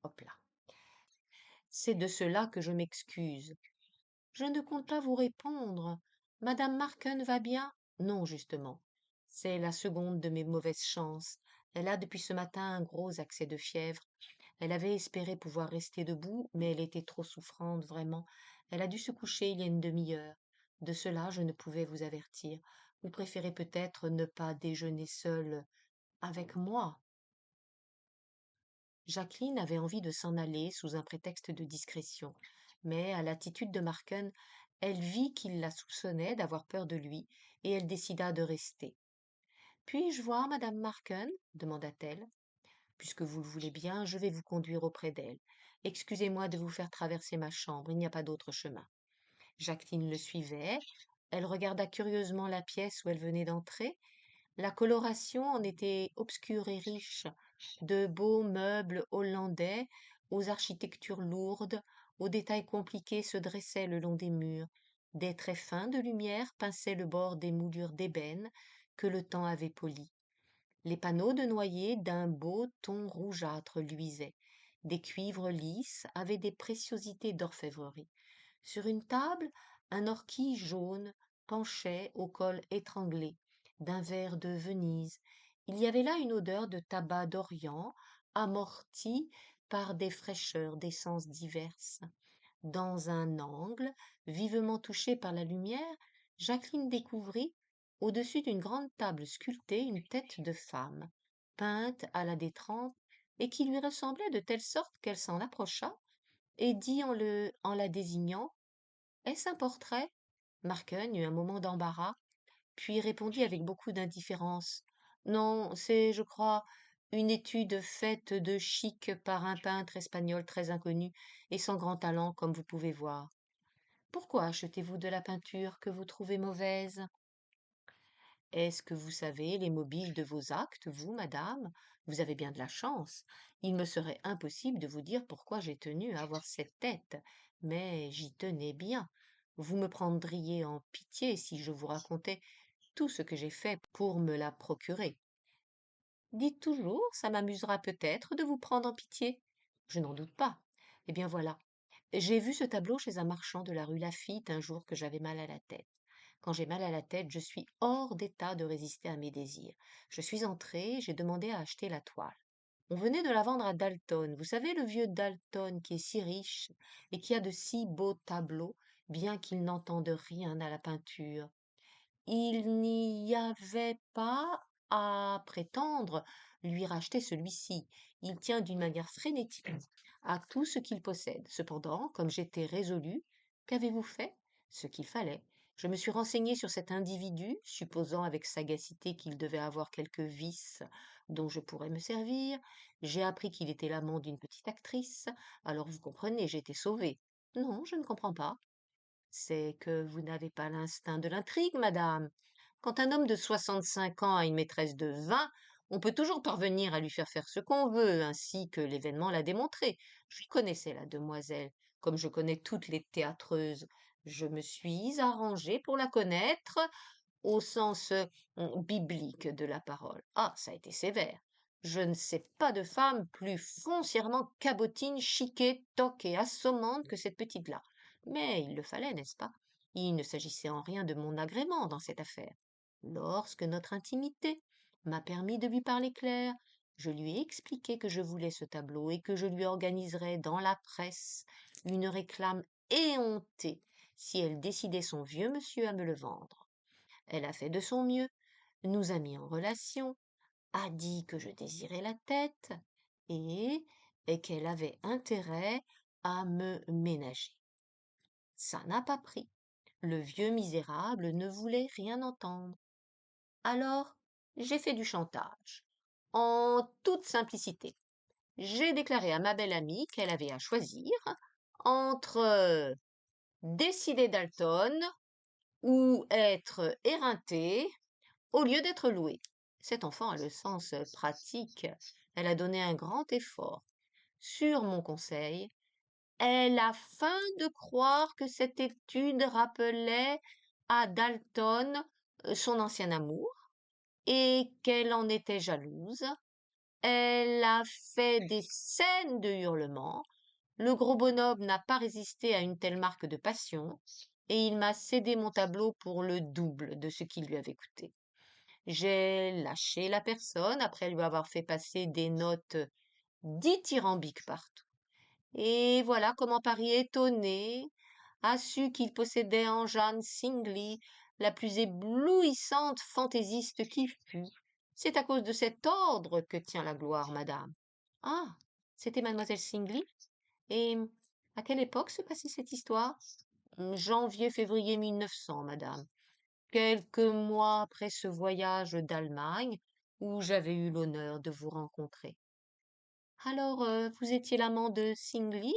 Hop là. C'est de cela que je m'excuse. Je ne compte pas vous répondre. Madame Marken va bien? Non, justement. C'est la seconde de mes mauvaises chances. Elle a depuis ce matin un gros accès de fièvre. Elle avait espéré pouvoir rester debout, mais elle était trop souffrante, vraiment. Elle a dû se coucher il y a une demi-heure. De cela, je ne pouvais vous avertir. Vous préférez peut-être ne pas déjeuner seule avec moi. Jacqueline avait envie de s'en aller sous un prétexte de discrétion, mais à l'attitude de Marken, elle vit qu'il la soupçonnait d'avoir peur de lui, et elle décida de rester. Puis-je voir madame Marken? Demanda-t-elle. Puisque vous le voulez bien, je vais vous conduire auprès d'elle. Excusez-moi de vous faire traverser ma chambre, il n'y a pas d'autre chemin. Jacqueline le suivait. Elle regarda curieusement la pièce où elle venait d'entrer. La coloration en était obscure et riche, de beaux meubles hollandais, aux architectures lourdes, aux détails compliqués se dressaient le long des murs. Des traits fins de lumière pinçaient le bord des moulures d'ébène que le temps avait polies. Les panneaux de noyer d'un beau ton rougeâtre luisaient. Des cuivres lisses avaient des préciosités d'orfèvrerie. Sur une table, un orchis jaune penchait au col étranglé d'un verre de Venise. Il y avait là une odeur de tabac d'Orient, amortie par des fraîcheurs d'essences diverses. Dans un angle, vivement touché par la lumière, Jacqueline découvrit, au-dessus d'une grande table sculptée, une tête de femme, peinte à la détrempe, et qui lui ressemblait de telle sorte qu'elle s'en approcha et dit en la désignant: Est-ce un portrait? Marken eut un moment d'embarras, puis répondit avec beaucoup d'indifférence. Non, c'est, je crois, une étude faite de chic par un peintre espagnol très inconnu et sans grand talent, comme vous pouvez voir. Pourquoi achetez-vous de la peinture que vous trouvez mauvaise? Est-ce que vous savez les mobiles de vos actes, vous, madame? Vous avez bien de la chance. Il me serait impossible de vous dire pourquoi j'ai tenu à avoir cette tête, mais j'y tenais bien. Vous me prendriez en pitié si je vous racontais tout ce que j'ai fait pour me la procurer. Dites toujours, ça m'amusera peut-être de vous prendre en pitié. Je n'en doute pas. Eh bien voilà. J'ai vu ce tableau chez un marchand de la rue Laffitte un jour que j'avais mal à la tête. Quand j'ai mal à la tête, je suis hors d'état de résister à mes désirs. Je suis entrée, j'ai demandé à acheter la toile. On venait de la vendre à Dalton. Vous savez, le vieux Dalton qui est si riche et qui a de si beaux tableaux, bien qu'il n'entende rien à la peinture. Il n'y avait pas à prétendre lui racheter celui-ci. Il tient d'une manière frénétique à tout ce qu'il possède. Cependant, comme j'étais résolue, qu'avez-vous fait? Ce qu'il fallait. Je me suis renseignée sur cet individu, supposant avec sagacité qu'il devait avoir quelques vices dont je pourrais me servir. J'ai appris qu'il était l'amant d'une petite actrice. Alors vous comprenez, j'ai été sauvée. Non, je ne comprends pas. C'est que vous n'avez pas l'instinct de l'intrigue, madame. Quand un homme de 65 ans a une maîtresse de 20, on peut toujours parvenir à lui faire ce qu'on veut, ainsi que l'événement l'a démontré. Je connaissais la demoiselle, comme je connais toutes les théâtreuses. Je me suis arrangée pour la connaître au sens biblique de la parole. Ah, ça a été sévère. Je ne sais pas de femme plus foncièrement cabotine, chiquée, toque et assommante que cette petite-là. Mais il le fallait, n'est-ce pas? Il ne s'agissait en rien de mon agrément dans cette affaire. Lorsque notre intimité m'a permis de lui parler clair, je lui ai expliqué que je voulais ce tableau et que je lui organiserais dans la presse une réclame éhontée si elle décidait son vieux monsieur à me le vendre. Elle a fait de son mieux, nous a mis en relation, a dit que je désirais la tête et qu'elle avait intérêt à me ménager. Ça n'a pas pris. Le vieux misérable ne voulait rien entendre. Alors, j'ai fait du chantage. En toute simplicité. J'ai déclaré à ma belle amie qu'elle avait à choisir entre décider Dalton ou être éreintée au lieu d'être louée. Cette enfant a le sens pratique. Elle a donné un grand effort. Sur mon conseil, elle a feint de croire que cette étude rappelait à Dalton son ancien amour et qu'elle en était jalouse. Elle a fait des scènes de hurlements. Le gros bonhomme n'a pas résisté à une telle marque de passion, et il m'a cédé mon tableau pour le double de ce qu'il lui avait coûté. J'ai lâché la personne après lui avoir fait passer des notes dithyrambiques partout. Et voilà comment Paris, étonné, a su qu'il possédait en Jeanne Singley la plus éblouissante fantaisiste qui fût. C'est à cause de cet ordre que tient la gloire, madame. Ah, c'était mademoiselle Singley? Et à quelle époque se passait cette histoire? Janvier-février 1900, madame. Quelques mois après ce voyage d'Allemagne où j'avais eu l'honneur de vous rencontrer. Alors, vous étiez l'amant de Singley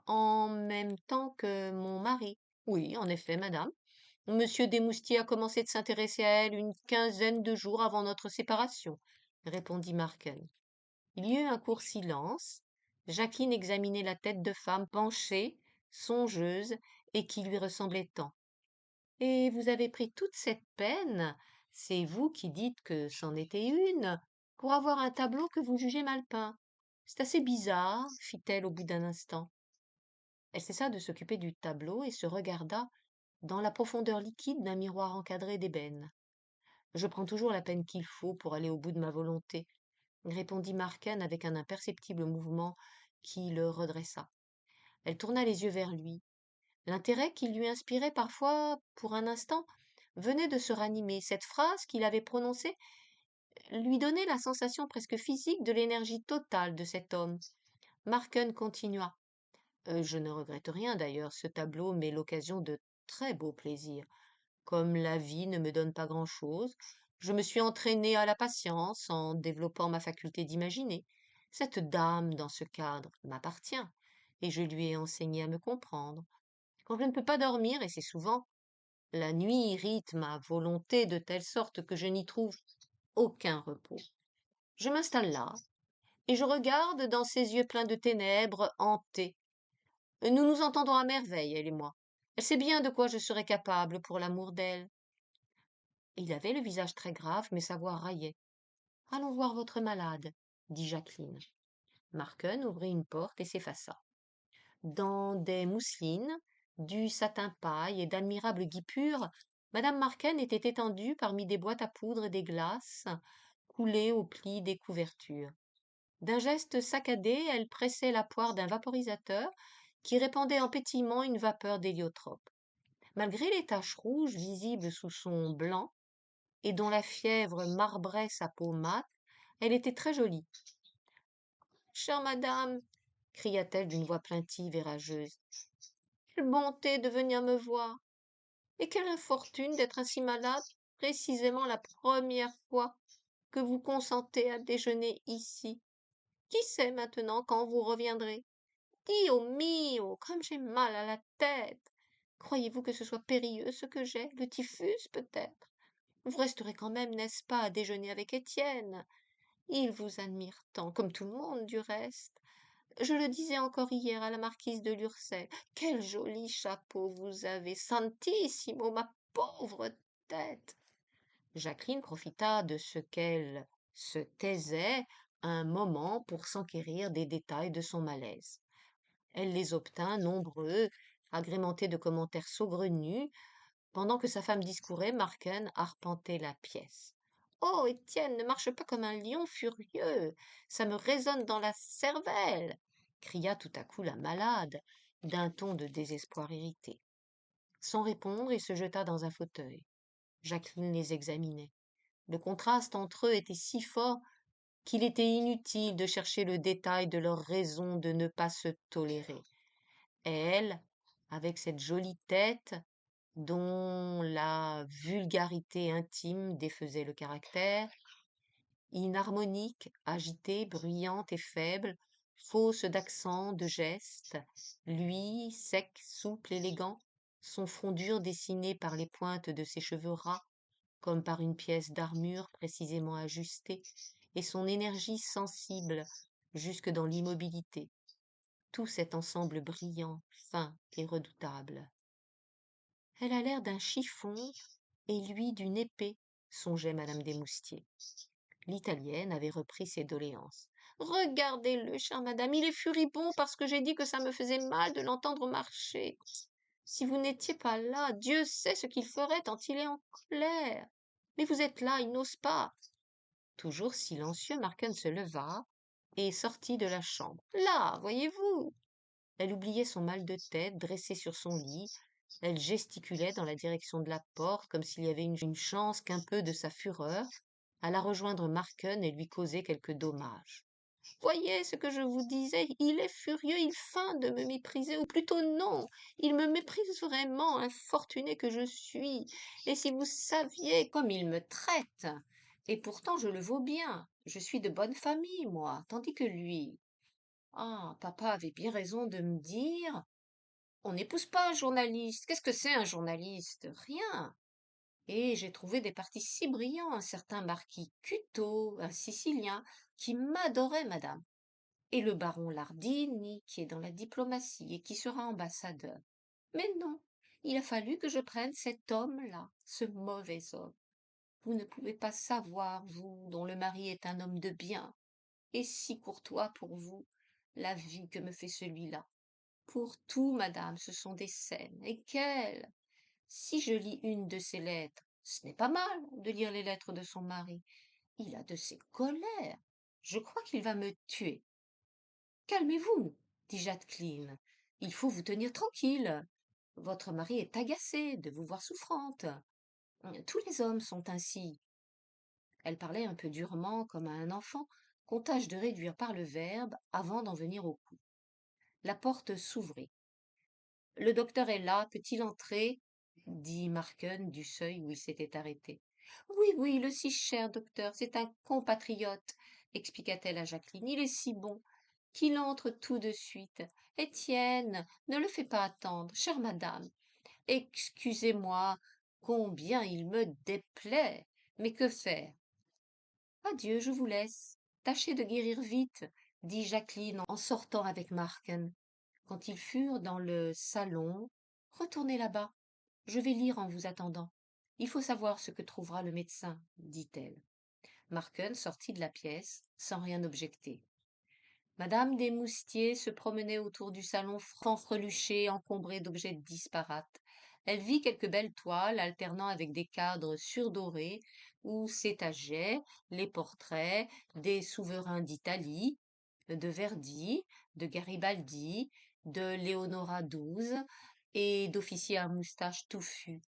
en même temps que mon mari? Oui, en effet, madame. Monsieur Desmoustiers a commencé de s'intéresser à elle une quinzaine de jours avant notre séparation, répondit Marken. Il y eut un court silence. Jacqueline examinait la tête de femme penchée, songeuse, et qui lui ressemblait tant. Et vous avez pris toute cette peine, c'est vous qui dites que c'en était une, pour avoir un tableau que vous jugez mal peint. C'est assez bizarre, fit-elle au bout d'un instant. Elle cessa de s'occuper du tableau et se regarda dans la profondeur liquide d'un miroir encadré d'ébène. Je prends toujours la peine qu'il faut pour aller au bout de ma volonté, répondit Marken avec un imperceptible mouvement qui le redressa. Elle tourna les yeux vers lui. L'intérêt qu'il lui inspirait parfois, pour un instant, venait de se ranimer. Cette phrase qu'il avait prononcée lui donnait la sensation presque physique de l'énergie totale de cet homme. Marken continua. Je ne regrette rien d'ailleurs, ce tableau m'est l'occasion de très beaux plaisirs. Comme la vie ne me donne pas grand-chose, je me suis entraînée à la patience en développant ma faculté d'imaginer. Cette dame, dans ce cadre, m'appartient, et je lui ai enseigné à me comprendre. Quand je ne peux pas dormir, et c'est souvent, la nuit irrite ma volonté de telle sorte que je n'y trouve aucun repos. Je m'installe là, et je regarde dans ses yeux pleins de ténèbres, hantés. Nous nous entendons à merveille, elle et moi. Elle sait bien de quoi je serais capable pour l'amour d'elle. Il avait le visage très grave, mais sa voix raillait. Allons voir votre malade, dit Jacqueline. Marken ouvrit une porte et s'effaça. Dans des mousselines, du satin paille et d'admirables guipures, madame Marken était étendue parmi des boîtes à poudre et des glaces coulées aux plis des couvertures. D'un geste saccadé, elle pressait la poire d'un vaporisateur qui répandait en pétillement une vapeur d'héliotrope. Malgré les taches rouges visibles sous son blanc et dont la fièvre marbrait sa peau mate, elle était très jolie. Chère madame, cria-t-elle d'une voix plaintive et rageuse, quelle bonté de venir me voir, et quelle infortune d'être ainsi malade précisément la première fois que vous consentez à déjeuner ici. Qui sait maintenant quand vous reviendrez? Dio mio, comme j'ai mal à la tête. Croyez-vous que ce soit périlleux ce que j'ai? Le typhus peut-être? Vous resterez quand même, n'est-ce pas, à déjeuner avec Étienne? Il vous admire tant, comme tout le monde du reste. Je le disais encore hier à la marquise de Lurcel. Quel joli chapeau vous avez, santissimo, ma pauvre tête. Jacqueline profita de ce qu'elle se taisait un moment pour s'enquérir des détails de son malaise. Elle les obtint nombreux, agrémentés de commentaires saugrenus. Pendant que sa femme discourait, Marken arpentait la pièce. Oh, Étienne, ne marche pas comme un lion furieux. Ça me résonne dans la cervelle, cria tout à coup la malade, d'un ton de désespoir irrité. Sans répondre, il se jeta dans un fauteuil. Jacqueline les examinait. Le contraste entre eux était si fort qu'il était inutile de chercher le détail de leur raison de ne pas se tolérer. Elle, avec cette jolie tête, dont la vulgarité intime défaisait le caractère, inharmonique, agitée, bruyante et faible, fausse d'accent, de geste, lui, sec, souple, élégant, son front dur dessiné par les pointes de ses cheveux ras, comme par une pièce d'armure précisément ajustée, et son énergie sensible jusque dans l'immobilité. Tout cet ensemble brillant, fin et redoutable. Elle a l'air d'un chiffon et lui d'une épée, songeait madame Desmoustiers. L'Italienne avait repris ses doléances. Regardez-le, chère madame, il est furibond parce que j'ai dit que ça me faisait mal de l'entendre marcher. Si vous n'étiez pas là, Dieu sait ce qu'il ferait tant il est en colère. Mais vous êtes là, il n'ose pas. Toujours silencieux, Marken se leva et sortit de la chambre. Là, voyez-vous. Elle oubliait son mal de tête, dressée sur son lit. Elle gesticulait dans la direction de la porte, comme s'il y avait une chance qu'un peu de sa fureur alla rejoindre Marken et lui causer quelque dommage. Voyez ce que je vous disais, il est furieux, il feint de me mépriser, ou plutôt non, il me méprise vraiment, infortuné que je suis. Et si vous saviez comme il me traite. Et pourtant je le vaux bien, je suis de bonne famille, moi, tandis que lui. Ah, papa avait bien raison de me dire, on n'épouse pas un journaliste. Qu'est-ce que c'est un journaliste? Rien. Et j'ai trouvé des partis si brillants, un certain marquis Cuto, un Sicilien, qui m'adorait, madame, et le baron Lardini, qui est dans la diplomatie et qui sera ambassadeur. Mais non, il a fallu que je prenne cet homme-là, ce mauvais homme. Vous ne pouvez pas savoir, vous, dont le mari est un homme de bien, et si courtois pour vous, la vie que me fait celui-là. Pour tout, madame, ce sont des scènes, et quelles! Si je lis une de ses lettres, ce n'est pas mal de lire les lettres de son mari. Il a de ces colères. Je crois qu'il va me tuer. Calmez-vous, dit Jacqueline. Il faut vous tenir tranquille. Votre mari est agacé de vous voir souffrante. Tous les hommes sont ainsi. Elle parlait un peu durement, comme à un enfant, qu'on tâche de réduire par le verbe avant d'en venir au coup. La porte s'ouvrit. Le docteur est là, peut-il entrer? Dit Marken du seuil où il s'était arrêté. Oui, oui, le si cher docteur, c'est un compatriote, expliqua-t-elle à Jacqueline. Il est si bon qu'il entre tout de suite. Étienne, ne le fais pas attendre, chère madame. Excusez-moi, combien il me déplaît. Mais que faire? Adieu, je vous laisse. Tâchez de guérir vite, dit Jacqueline en sortant avec Marken. Quand ils furent dans le salon, retournez là-bas. Je vais lire en vous attendant. Il faut savoir ce que trouvera le médecin, dit-elle. Marken sortit de la pièce sans rien objecter. Madame Desmoustiers se promenait autour du salon fanfreluché, encombré d'objets disparates. Elle vit quelques belles toiles alternant avec des cadres surdorés où s'étageaient les portraits des souverains d'Italie, de Verdi, de Garibaldi, de Léonora XII et d'officiers à moustaches touffues.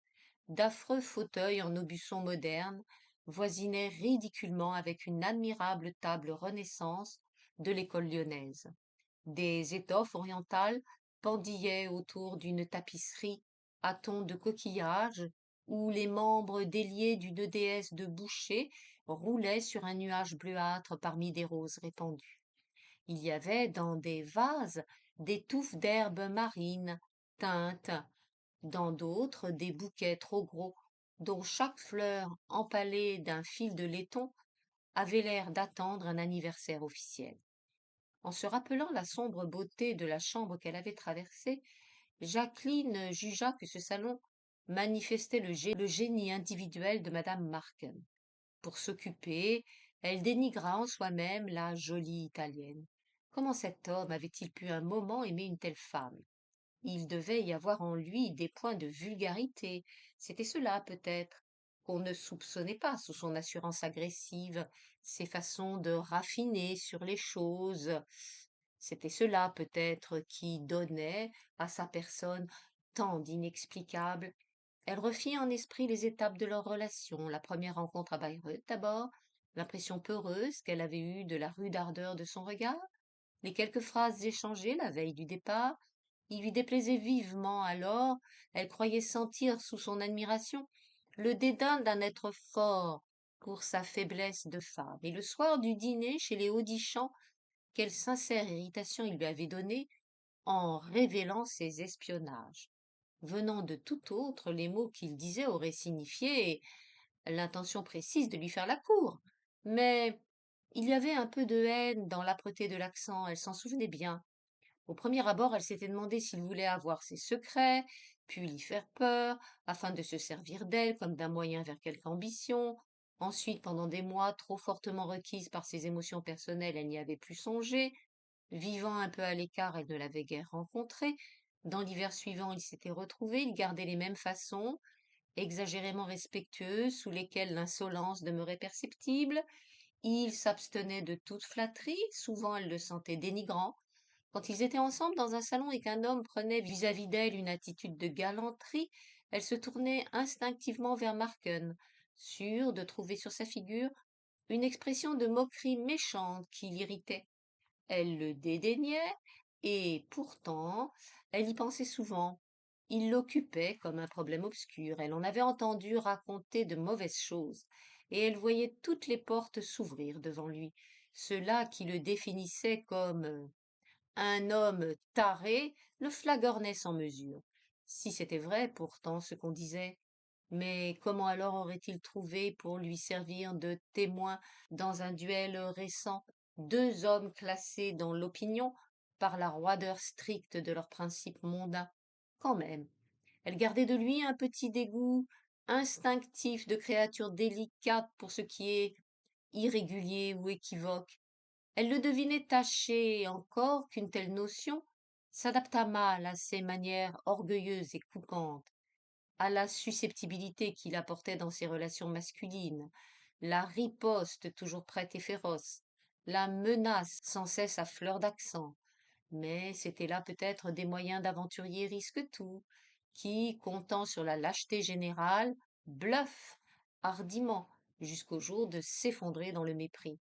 D'affreux fauteuils en aubusson moderne voisinaient ridiculement avec une admirable table Renaissance de l'école lyonnaise. Des étoffes orientales pendillaient autour d'une tapisserie à tons de coquillage où les membres déliés d'une déesse de boucher roulaient sur un nuage bleuâtre parmi des roses répandues. Il y avait dans des vases des touffes d'herbes marines teintes, dans d'autres des bouquets trop gros, dont chaque fleur empalée d'un fil de laiton avait l'air d'attendre un anniversaire officiel. En se rappelant la sombre beauté de la chambre qu'elle avait traversée, Jacqueline jugea que ce salon manifestait le génie individuel de madame Marken. Pour s'occuper, elle dénigra en soi-même la jolie italienne. Comment cet homme avait-il pu un moment aimer une telle femme? Il devait y avoir en lui des points de vulgarité. C'était cela, peut-être, qu'on ne soupçonnait pas sous son assurance agressive, ses façons de raffiner sur les choses. C'était cela, peut-être, qui donnait à sa personne tant d'inexplicables. Elle refit en esprit les étapes de leur relation, la première rencontre à Bayreuth d'abord, l'impression peureuse qu'elle avait eue de la rude ardeur de son regard, les quelques phrases échangées la veille du départ. Il lui déplaisait vivement alors, elle croyait sentir sous son admiration le dédain d'un être fort pour sa faiblesse de femme. Et le soir du dîner chez les Audichans, quelle sincère irritation il lui avait donnée en révélant ses espionnages. Venant de tout autre, les mots qu'il disait auraient signifié l'intention précise de lui faire la cour. Mais il y avait un peu de haine dans l'âpreté de l'accent, elle s'en souvenait bien. Au premier abord, elle s'était demandé s'il voulait avoir ses secrets, puis l'y faire peur, afin de se servir d'elle comme d'un moyen vers quelque ambition. Ensuite, pendant des mois, trop fortement requise par ses émotions personnelles, elle n'y avait plus songé. Vivant un peu à l'écart, elle ne l'avait guère rencontré. Dans l'hiver suivant, ils s'étaient retrouvés, ils gardaient les mêmes façons, exagérément respectueuses, sous lesquelles l'insolence demeurait perceptible. Il s'abstenait de toute flatterie, souvent elle le sentait dénigrant. Quand ils étaient ensemble dans un salon et qu'un homme prenait vis-à-vis d'elle une attitude de galanterie, elle se tournait instinctivement vers Marken, sûre de trouver sur sa figure une expression de moquerie méchante qui l'irritait. Elle le dédaignait, et pourtant, elle y pensait souvent. Il l'occupait comme un problème obscur. Elle en avait entendu raconter de mauvaises choses, et elle voyait toutes les portes s'ouvrir devant lui. Cela qui le définissait comme un homme taré le flagornait sans mesure. Si c'était vrai, pourtant, ce qu'on disait. Mais comment alors aurait-il trouvé pour lui servir de témoin dans un duel récent deux hommes classés dans l'opinion par la roideur stricte de leurs principes mondains? Quand même, elle gardait de lui un petit dégoût instinctif de créature délicate pour ce qui est irrégulier ou équivoque. Elle le devinait taché, et encore qu'une telle notion s'adaptât mal à ses manières orgueilleuses et coupantes, à la susceptibilité qu'il apportait dans ses relations masculines, la riposte toujours prête et féroce, la menace sans cesse à fleur d'accent. Mais c'était là peut-être des moyens d'aventurier risque-tout, qui, comptant sur la lâcheté générale, bluffent hardiment jusqu'au jour de s'effondrer dans le mépris.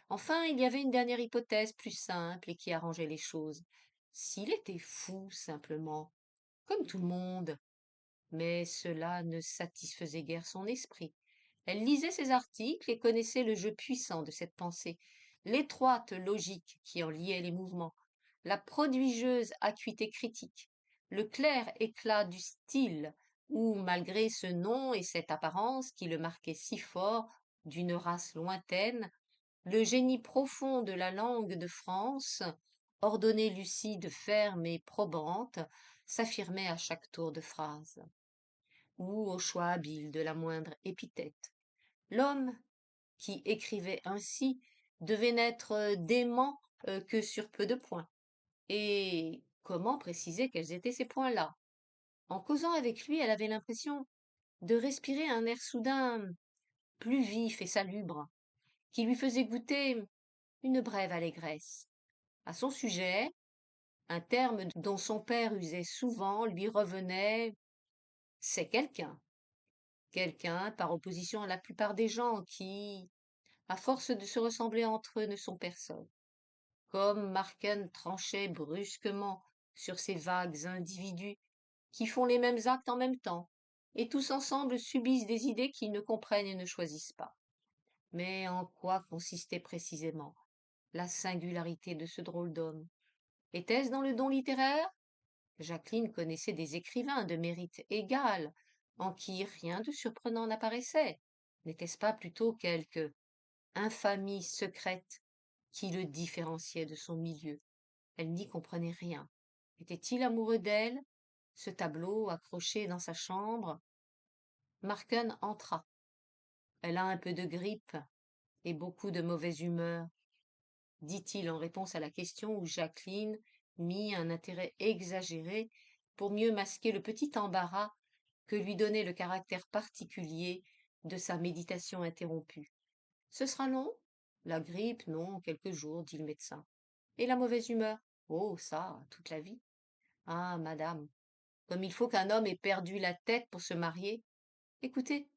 Enfin, il y avait une dernière hypothèse plus simple et qui arrangeait les choses. S'il était fou, simplement, comme tout le monde, mais cela ne satisfaisait guère son esprit. Elle lisait ses articles et connaissait le jeu puissant de cette pensée, l'étroite logique qui en liait les mouvements, la prodigieuse acuité critique, le clair éclat du style, où, malgré ce nom et cette apparence qui le marquaient si fort d'une race lointaine, le génie profond de la langue de France, ordonnée lucide, ferme et probante, s'affirmait à chaque tour de phrase, ou au choix habile de la moindre épithète. L'homme qui écrivait ainsi devait n'être dément que sur peu de points. Et comment préciser quels étaient ces points-là? En causant avec lui, elle avait l'impression de respirer un air soudain plus vif et salubre, qui lui faisait goûter une brève allégresse. À son sujet, un terme dont son père usait souvent lui revenait: c'est quelqu'un. Quelqu'un, par opposition à la plupart des gens qui, à force de se ressembler entre eux, ne sont personne. Comme Marken tranchait brusquement sur ces vagues individus qui font les mêmes actes en même temps, et tous ensemble subissent des idées qu'ils ne comprennent et ne choisissent pas. Mais en quoi consistait précisément la singularité de ce drôle d'homme? Était-ce dans le don littéraire? Jacqueline connaissait des écrivains de mérite égal, en qui rien de surprenant n'apparaissait. N'était-ce pas plutôt quelque infamie secrète qui le différenciait de son milieu? Elle n'y comprenait rien. Était-il amoureux d'elle, ce tableau accroché dans sa chambre? Marken entra. Elle a un peu de grippe et beaucoup de mauvaise humeur, dit-il en réponse à la question où Jacqueline mit un intérêt exagéré pour mieux masquer le petit embarras que lui donnait le caractère particulier de sa méditation interrompue. Ce sera long? La grippe, non, quelques jours, dit le médecin. Et la mauvaise humeur? Oh, ça, toute la vie. Ah, madame, comme il faut qu'un homme ait perdu la tête pour se marier. Écoutez,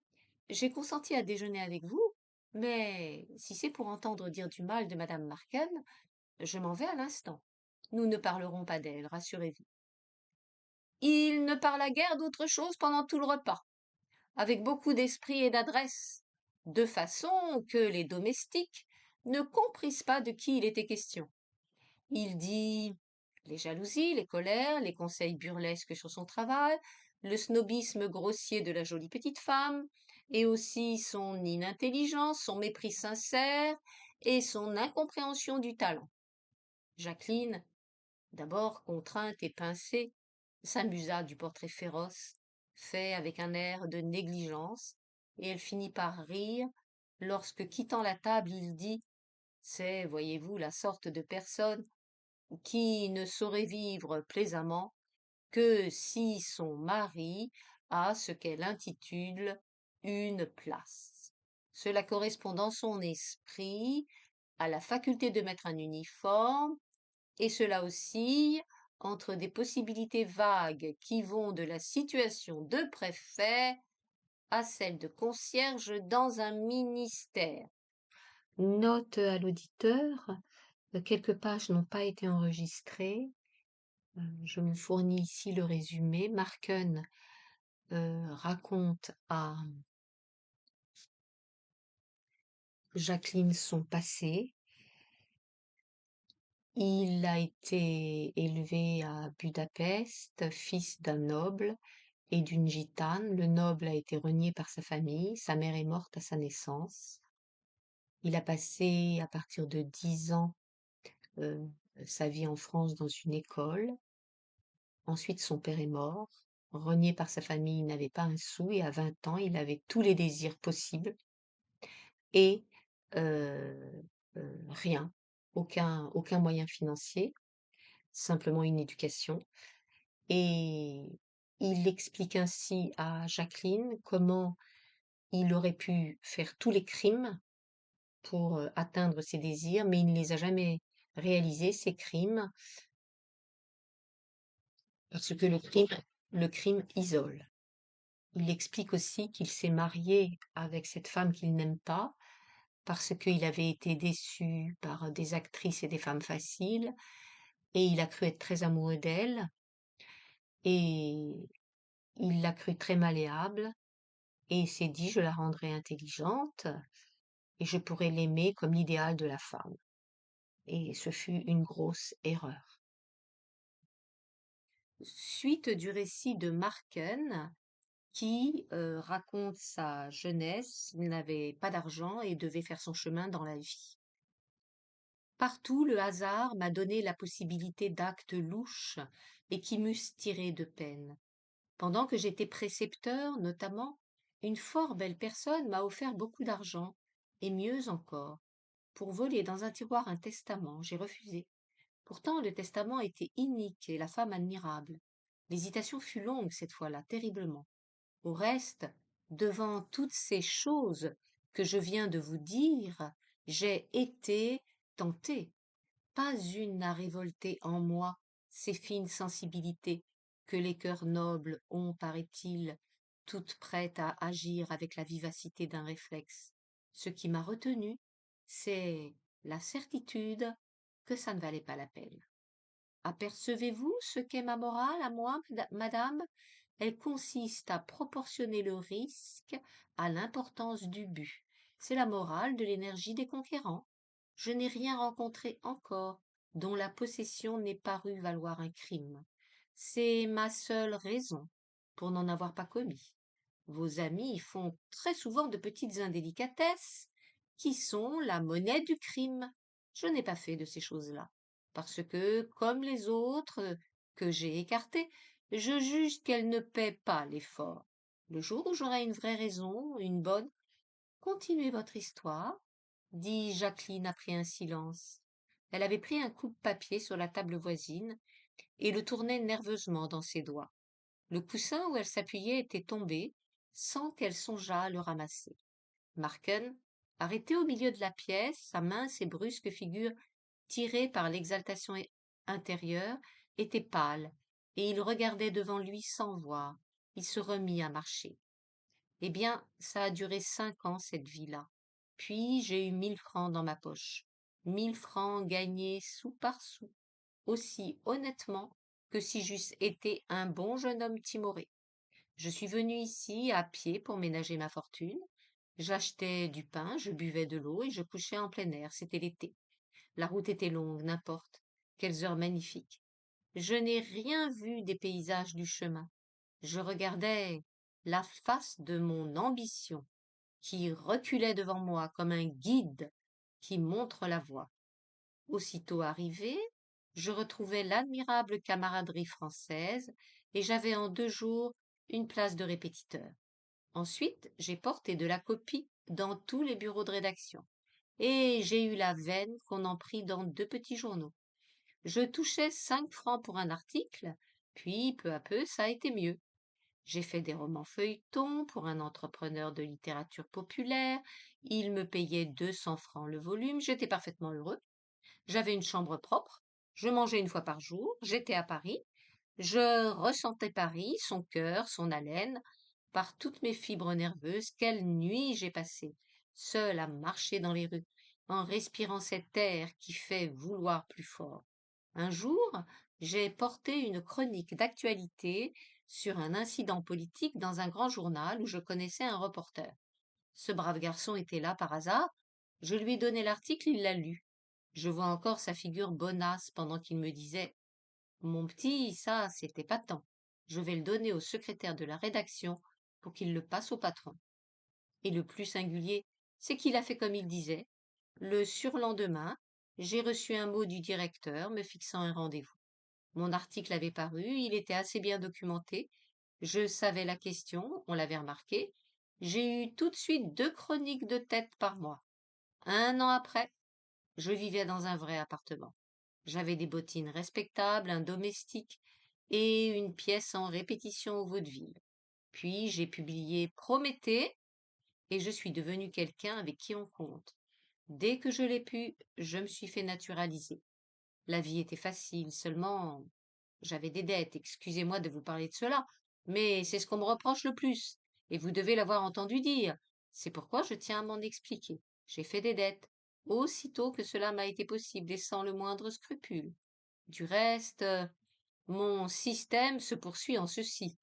j'ai consenti à déjeuner avec vous, mais si c'est pour entendre dire du mal de madame Marken, je m'en vais à l'instant. Nous ne parlerons pas d'elle, rassurez-vous. Il ne parla guère d'autre chose pendant tout le repas, avec beaucoup d'esprit et d'adresse, de façon que les domestiques ne comprissent pas de qui il était question. Il dit les jalousies, les colères, les conseils burlesques sur son travail, le snobisme grossier de la jolie petite femme, et aussi son inintelligence, son mépris sincère et son incompréhension du talent. Jacqueline, d'abord contrainte et pincée, s'amusa du portrait féroce, fait avec un air de négligence, et elle finit par rire lorsque, quittant la table, il dit: C'est, voyez-vous, la sorte de personne qui ne saurait vivre plaisamment que si son mari a ce qu'elle intitule une place. Cela correspond dans son esprit à la faculté de mettre un uniforme, et cela oscille entre des possibilités vagues qui vont de la situation de préfet à celle de concierge dans un ministère. Note à l'auditeur, quelques pages n'ont pas été enregistrées. Je vous fournis ici le résumé. Marken raconte à Jacqueline son passé. Il a été élevé à Budapest, fils d'un noble et d'une gitane. Le noble a été renié par sa famille. Sa mère est morte à sa naissance. Il a passé, à partir de 10 ans, sa vie en France dans une école. Ensuite, son père est mort. Renié par sa famille, il n'avait pas un sou et à 20 ans, il avait tous les désirs possibles et rien, aucun moyen financier, simplement une éducation. Et il explique ainsi à Jacqueline comment il aurait pu faire tous les crimes pour atteindre ses désirs, mais il ne les a jamais réalisés, ces crimes, parce que le crime isole. Il explique aussi qu'il s'est marié avec cette femme qu'il n'aime pas parce qu'il avait été déçu par des actrices et des femmes faciles, et il a cru être très amoureux d'elle, et il l'a crue très malléable, et il s'est dit: je la rendrai intelligente, et je pourrai l'aimer comme l'idéal de la femme. Et ce fut une grosse erreur. Suite du récit de Marken, qui raconte sa jeunesse. Il n'avait pas d'argent et devait faire son chemin dans la vie. Partout, le hasard m'a donné la possibilité d'actes louches et qui m'eussent tiré de peine. Pendant que j'étais précepteur, notamment, une fort belle personne m'a offert beaucoup d'argent, et mieux encore, pour voler dans un tiroir un testament. J'ai refusé. Pourtant, le testament était inique et la femme admirable. L'hésitation fut longue cette fois-là, terriblement. Au reste, devant toutes ces choses que je viens de vous dire, j'ai été tentée. Pas une n'a révolté en moi ces fines sensibilités que les cœurs nobles ont, paraît-il, toutes prêtes à agir avec la vivacité d'un réflexe. Ce qui m'a retenue, c'est la certitude que ça ne valait pas la peine. Apercevez-vous ce qu'est ma morale à moi, madame? Elle consiste à proportionner le risque à l'importance du but. C'est la morale de l'énergie des conquérants. Je n'ai rien rencontré encore dont la possession n'ait paru valoir un crime. C'est ma seule raison pour n'en avoir pas commis. Vos amis font très souvent de petites indélicatesses qui sont la monnaie du crime. Je n'ai pas fait de ces choses-là, parce que, comme les autres que j'ai écartées, je juge qu'elles ne paient pas l'effort. Le jour où j'aurai une vraie raison, une bonne, continuez votre histoire, dit Jacqueline après un silence. Elle avait pris un coupe-papier sur la table voisine et le tournait nerveusement dans ses doigts. Le coussin où elle s'appuyait était tombé, sans qu'elle songeât à le ramasser. Marken, arrêté au milieu de la pièce, sa mince et brusque figure tirée par l'exaltation intérieure, était pâle, et il regardait devant lui sans voir. Il se remit à marcher. Eh bien, ça a duré 5 ans, cette vie-là. Puis j'ai eu 1 000 francs dans ma poche. 1 000 francs gagnés sou par sou, aussi honnêtement que si j'eusse été un bon jeune homme timoré. Je suis venu ici à pied pour ménager ma fortune. J'achetais du pain, je buvais de l'eau et je couchais en plein air. C'était l'été. La route était longue, n'importe. Quelles heures magnifiques. Je n'ai rien vu des paysages du chemin. Je regardais la face de mon ambition, qui reculait devant moi comme un guide qui montre la voie. Aussitôt arrivé, je retrouvai l'admirable camaraderie française et j'avais en 2 jours une place de répétiteur. Ensuite, j'ai porté de la copie dans tous les bureaux de rédaction. Et j'ai eu la veine qu'on en prit dans 2 petits journaux. Je touchais 5 francs pour un article, puis peu à peu ça a été mieux. J'ai fait des romans feuilletons pour un entrepreneur de littérature populaire. Il me payait 200 francs le volume. J'étais parfaitement heureux. J'avais une chambre propre. Je mangeais une fois par jour. J'étais à Paris. Je ressentais Paris, son cœur, son haleine, par toutes mes fibres nerveuses. Quelle nuit j'ai passée, seule à marcher dans les rues, en respirant cet air qui fait vouloir plus fort. Un jour, j'ai porté une chronique d'actualité sur un incident politique dans un grand journal où je connaissais un reporter. Ce brave garçon était là par hasard. Je lui ai donné l'article, il l'a lu. Je vois encore sa figure bonasse pendant qu'il me disait: mon petit, ça, c'était pas tant. Je vais le donner au secrétaire de la rédaction pour qu'il le passe au patron. Et le plus singulier, c'est qu'il a fait comme il disait. Le surlendemain, j'ai reçu un mot du directeur me fixant un rendez-vous. Mon article avait paru, il était assez bien documenté. Je savais la question, on l'avait remarqué. J'ai eu tout de suite 2 chroniques de tête par mois. 1 an après, je vivais dans un vrai appartement. J'avais des bottines respectables, un domestique et une pièce en répétition au vaudeville. Puis j'ai publié Prométhée et je suis devenue quelqu'un avec qui on compte. Dès que je l'ai pu, je me suis fait naturaliser. La vie était facile, seulement j'avais des dettes. Excusez-moi de vous parler de cela, mais c'est ce qu'on me reproche le plus, et vous devez l'avoir entendu dire. C'est pourquoi je tiens à m'en expliquer. J'ai fait des dettes, aussitôt que cela m'a été possible et sans le moindre scrupule. Du reste, mon système se poursuit en ceci.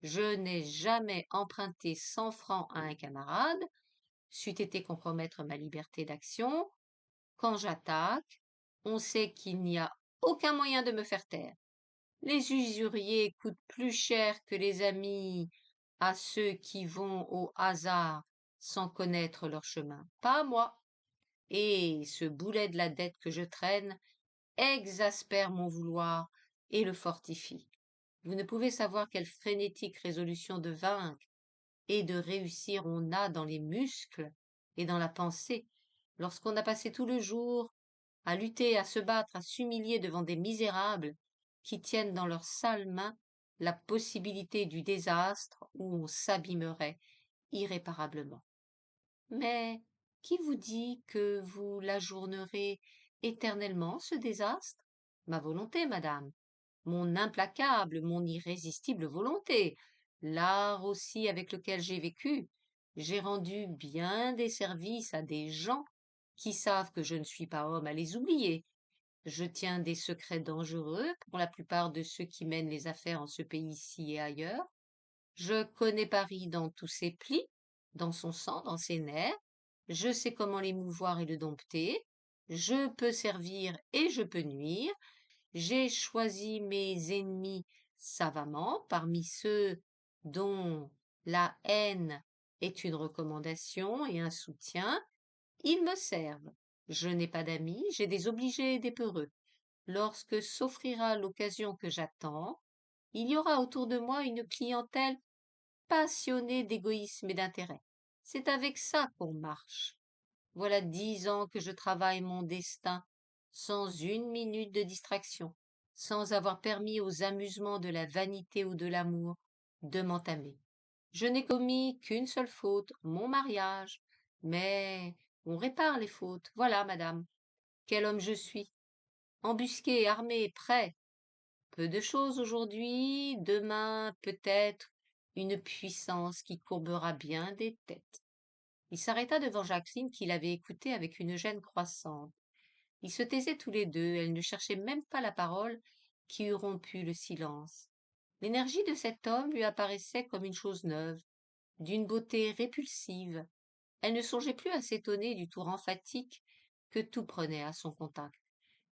Je n'ai jamais emprunté 100 francs à un camarade, c'eût été compromettre ma liberté d'action. Quand j'attaque, on sait qu'il n'y a aucun moyen de me faire taire. Les usuriers coûtent plus cher que les amis à ceux qui vont au hasard sans connaître leur chemin. Pas moi. Et ce boulet de la dette que je traîne exaspère mon vouloir et le fortifie. Vous ne pouvez savoir quelle frénétique résolution de vaincre et de réussir on a dans les muscles et dans la pensée lorsqu'on a passé tout le jour à lutter, à se battre, à s'humilier devant des misérables qui tiennent dans leurs sales mains la possibilité du désastre où on s'abîmerait irréparablement. Mais qui vous dit que vous l'ajournerez éternellement, ce désastre? Ma volonté, madame, mon implacable, mon irrésistible volonté, l'art aussi avec lequel j'ai vécu. J'ai rendu bien des services à des gens qui savent que je ne suis pas homme à les oublier. Je tiens des secrets dangereux pour la plupart de ceux qui mènent les affaires en ce pays-ci et ailleurs. Je connais Paris dans tous ses plis, dans son sang, dans ses nerfs. Je sais comment l'émouvoir et le dompter. Je peux servir et je peux nuire. J'ai choisi mes ennemis savamment parmi ceux dont la haine est une recommandation et un soutien. Ils me servent. Je n'ai pas d'amis, j'ai des obligés et des peureux. Lorsque s'offrira l'occasion que j'attends, il y aura autour de moi une clientèle passionnée d'égoïsme et d'intérêt. C'est avec ça qu'on marche. Voilà 10 ans que je travaille mon destin, sans une minute de distraction, sans avoir permis aux amusements de la vanité ou de l'amour de m'entamer. Je n'ai commis qu'une seule faute, mon mariage, mais on répare les fautes. Voilà, madame, quel homme je suis. Embusqué, armé, prêt. Peu de choses aujourd'hui, demain peut-être une puissance qui courbera bien des têtes. Il s'arrêta devant Jacqueline qui l'avait écouté avec une gêne croissante. Ils se taisaient tous les deux, elle ne cherchait même pas la parole qui eût rompu le silence. L'énergie de cet homme lui apparaissait comme une chose neuve, d'une beauté répulsive. Elle ne songeait plus à s'étonner du tour emphatique que tout prenait à son contact.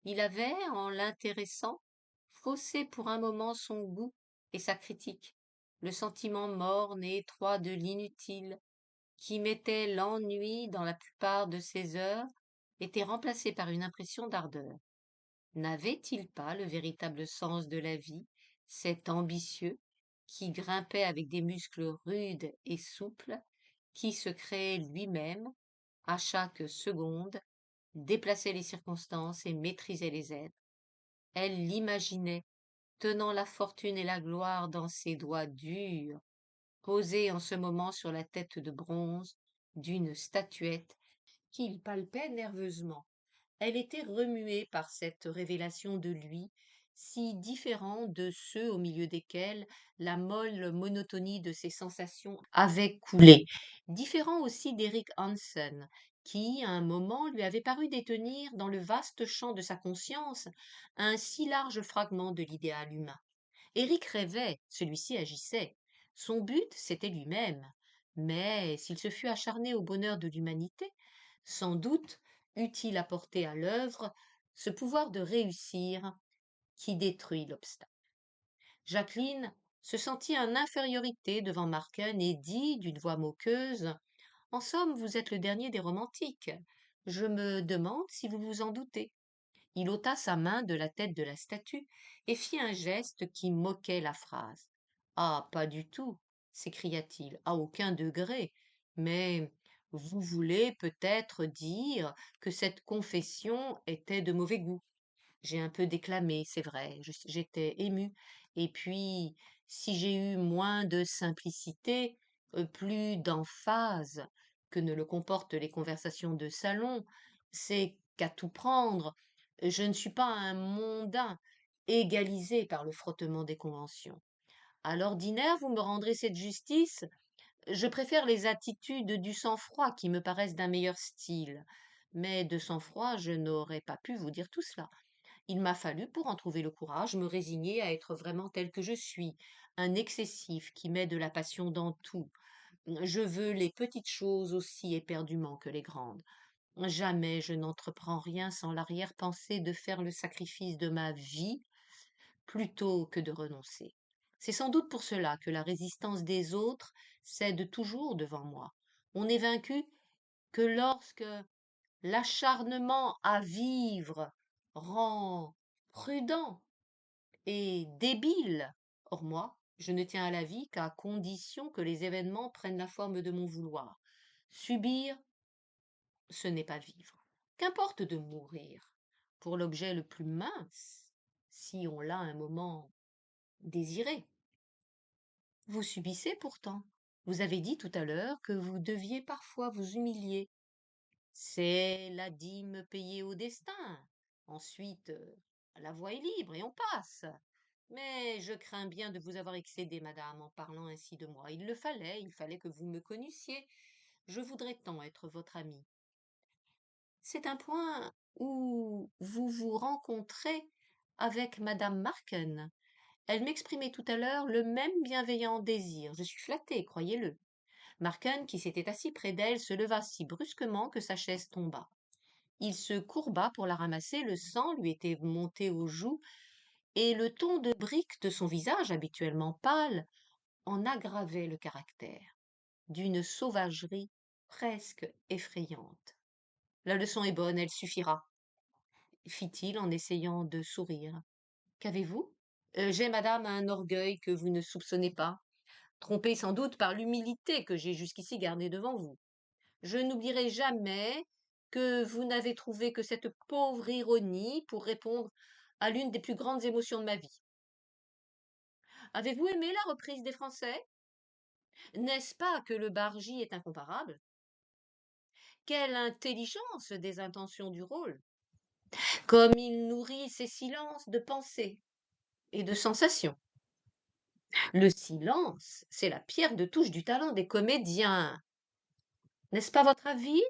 Il avait, en l'intéressant, faussé pour un moment son goût et sa critique, le sentiment morne et étroit de l'inutile, qui mettait l'ennui dans la plupart de ses heures, était remplacé par une impression d'ardeur. N'avait-il pas le véritable sens de la vie, cet ambitieux, qui grimpait avec des muscles rudes et souples, qui se créait lui-même à chaque seconde, déplaçait les circonstances et maîtrisait les êtres. Elle l'imaginait, tenant la fortune et la gloire dans ses doigts durs, posée en ce moment sur la tête de bronze d'une statuette qu'il palpait nerveusement. Elle était remuée par cette révélation de lui, si différent de ceux au milieu desquels la molle monotonie de ses sensations avait coulé, différent aussi d'Eric Hansen, qui, à un moment, lui avait paru détenir dans le vaste champ de sa conscience un si large fragment de l'idéal humain. Éric rêvait, celui-ci agissait. Son but, c'était lui-même. Mais s'il se fût acharné au bonheur de l'humanité, sans doute eût-il apporté à l'œuvre ce pouvoir de réussir qui détruit l'obstacle. Jacqueline se sentit en infériorité devant Marken et dit d'une voix moqueuse: En somme, vous êtes le dernier des romantiques. Je me demande si vous vous en doutez. Il ôta sa main de la tête de la statue et fit un geste qui moquait la phrase. Ah, pas du tout, s'écria-t-il, à aucun degré. Mais vous voulez peut-être dire que cette confession était de mauvais goût. J'ai un peu déclamé, c'est vrai, j'étais émue. Et puis, si j'ai eu moins de simplicité, plus d'emphase que ne le comportent les conversations de salon, c'est qu'à tout prendre, je ne suis pas un mondain égalisé par le frottement des conventions. À l'ordinaire, vous me rendrez cette justice, je préfère les attitudes du sang-froid qui me paraissent d'un meilleur style. Mais de sang-froid, je n'aurais pas pu vous dire tout cela. Il m'a fallu, pour en trouver le courage, me résigner à être vraiment tel que je suis, un excessif qui met de la passion dans tout. Je veux les petites choses aussi éperdument que les grandes. Jamais je n'entreprends rien sans l'arrière-pensée de faire le sacrifice de ma vie plutôt que de renoncer. C'est sans doute pour cela que la résistance des autres cède toujours devant moi. On n'est vaincu que lorsque l'acharnement à vivre rend prudent et débile. Or moi, je ne tiens à la vie qu'à condition que les événements prennent la forme de mon vouloir. Subir, ce n'est pas vivre. Qu'importe de mourir pour l'objet le plus mince, si on l'a un moment désiré. Vous subissez pourtant. Vous avez dit tout à l'heure que vous deviez parfois vous humilier. C'est la dîme payée au destin. Ensuite, la voie est libre et on passe. Mais je crains bien de vous avoir excédé, madame, en parlant ainsi de moi. Il fallait que vous me connussiez. Je voudrais tant être votre amie. C'est un point où vous vous rencontrez avec madame Marken. Elle m'exprimait tout à l'heure le même bienveillant désir. Je suis flattée, croyez-le. Marken, qui s'était assis près d'elle, se leva si brusquement que sa chaise tomba. Il se courba pour la ramasser, le sang lui était monté aux joues, et le ton de brique de son visage, habituellement pâle, en aggravait le caractère, d'une sauvagerie presque effrayante. La leçon est bonne, elle suffira, fit-il en essayant de sourire. Qu'avez-vous? J'ai, madame, un orgueil que vous ne soupçonnez pas, trompé sans doute par l'humilité que j'ai jusqu'ici gardée devant vous. Je n'oublierai jamais que vous n'avez trouvé que cette pauvre ironie pour répondre à l'une des plus grandes émotions de ma vie. Avez-vous aimé la reprise des Français? N'est-ce pas que le Bargy est incomparable? Quelle intelligence des intentions du rôle! Comme il nourrit ses silences de pensée et de sensations. Le silence, c'est la pierre de touche du talent des comédiens. N'est-ce pas votre avis?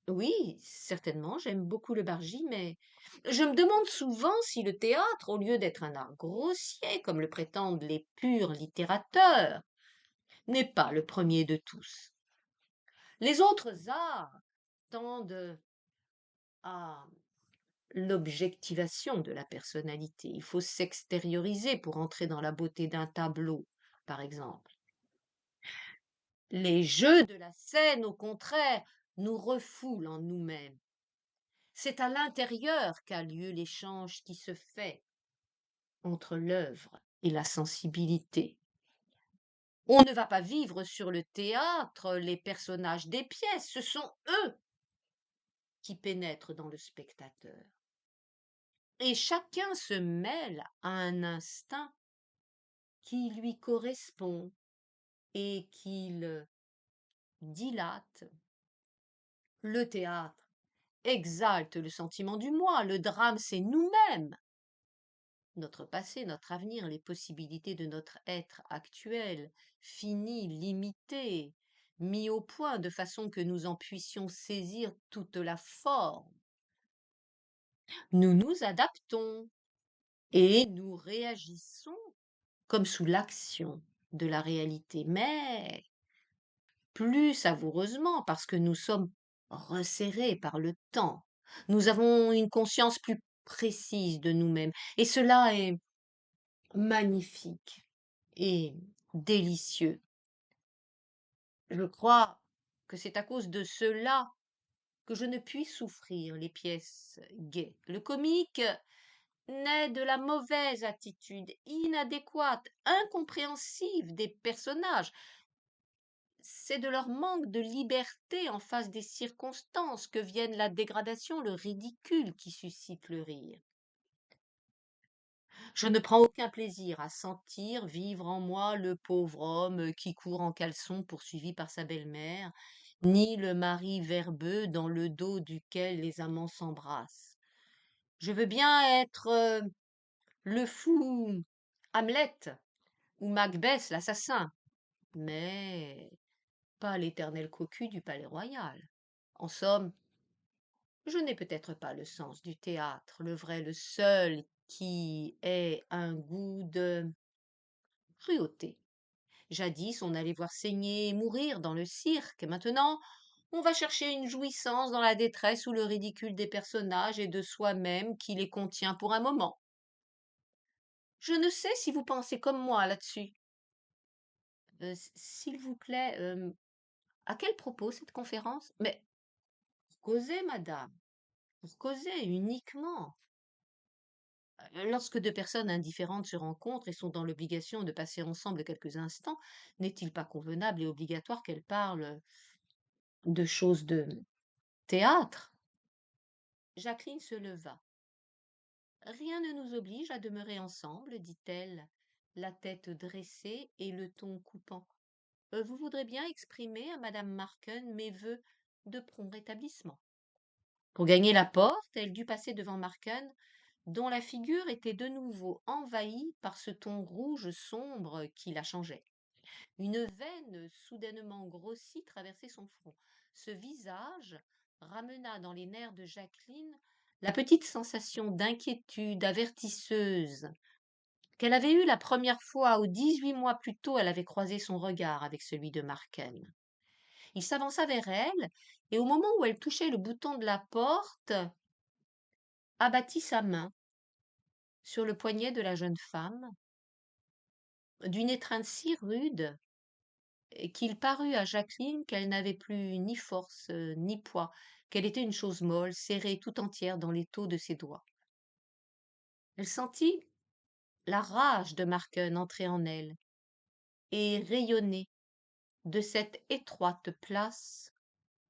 Oui, certainement, j'aime beaucoup le Bargy, mais je me demande souvent si le théâtre, au lieu d'être un art grossier, comme le prétendent les purs littérateurs, n'est pas le premier de tous. Les autres arts tendent à l'objectivation de la personnalité. Il faut s'extérioriser pour entrer dans la beauté d'un tableau, par exemple. Les jeux de la scène, au contraire, nous refoulent en nous-mêmes. C'est à l'intérieur qu'a lieu l'échange qui se fait entre l'œuvre et la sensibilité. On ne va pas vivre sur le théâtre les personnages des pièces, ce sont eux qui pénètrent dans le spectateur. Et chacun se mêle à un instinct qui lui correspond et qu'il dilate. Le théâtre exalte le sentiment du moi, le drame c'est nous-mêmes, notre passé, notre avenir, les possibilités de notre être actuel, fini, limité, mis au point de façon que nous en puissions saisir toute la forme. Nous nous adaptons et nous réagissons comme sous l'action de la réalité, mais plus savoureusement parce que nous sommes resserrés par le temps. Nous avons une conscience plus précise de nous-mêmes et cela est magnifique et délicieux. Je crois que c'est à cause de cela que je ne puis souffrir les pièces gaies. Le comique naît de la mauvaise attitude, inadéquate, incompréhensive des personnages. C'est de leur manque de liberté en face des circonstances que viennent la dégradation, le ridicule qui suscite le rire. Je ne prends aucun plaisir à sentir vivre en moi le pauvre homme qui court en caleçon poursuivi par sa belle-mère, ni le mari verbeux dans le dos duquel les amants s'embrassent. Je veux bien être le fou Hamlet ou Macbeth l'assassin, mais pas l'éternel cocu du palais royal. En somme, je n'ai peut-être pas le sens du théâtre, le vrai, le seul qui ait un goût de cruauté. Jadis, on allait voir saigner et mourir dans le cirque. Maintenant, on va chercher une jouissance dans la détresse ou le ridicule des personnages et de soi-même qui les contient pour un moment. Je ne sais si vous pensez comme moi là-dessus. S'il vous plaît, à quel propos cette conférence? Mais pour causer, madame, pour causer uniquement. Lorsque deux personnes indifférentes se rencontrent et sont dans l'obligation de passer ensemble quelques instants, n'est-il pas convenable et obligatoire qu'elles parlent de choses de théâtre? Jacqueline se leva. Rien ne nous oblige à demeurer ensemble, dit-elle, la tête dressée et le ton coupant. Vous voudrez bien exprimer à madame Marken mes vœux de prompt rétablissement. Pour gagner la porte, elle dut passer devant Marken, dont la figure était de nouveau envahie par ce ton rouge sombre qui la changeait. Une veine soudainement grossie traversait son front. Ce visage ramena dans les nerfs de Jacqueline la petite sensation d'inquiétude avertisseuse qu'elle avait eue la première fois où 18 mois plus tôt elle avait croisé son regard avec celui de Marken. Il s'avança vers elle, et au moment où elle touchait le bouton de la porte, abattit sa main sur le poignet de la jeune femme, d'une étreinte si rude qu'il parut à Jacqueline qu'elle n'avait plus ni force ni poids, qu'elle était une chose molle, serrée tout entière dans l'étau de ses doigts. Elle sentit la rage de Marken entrer en elle et rayonner de cette étroite place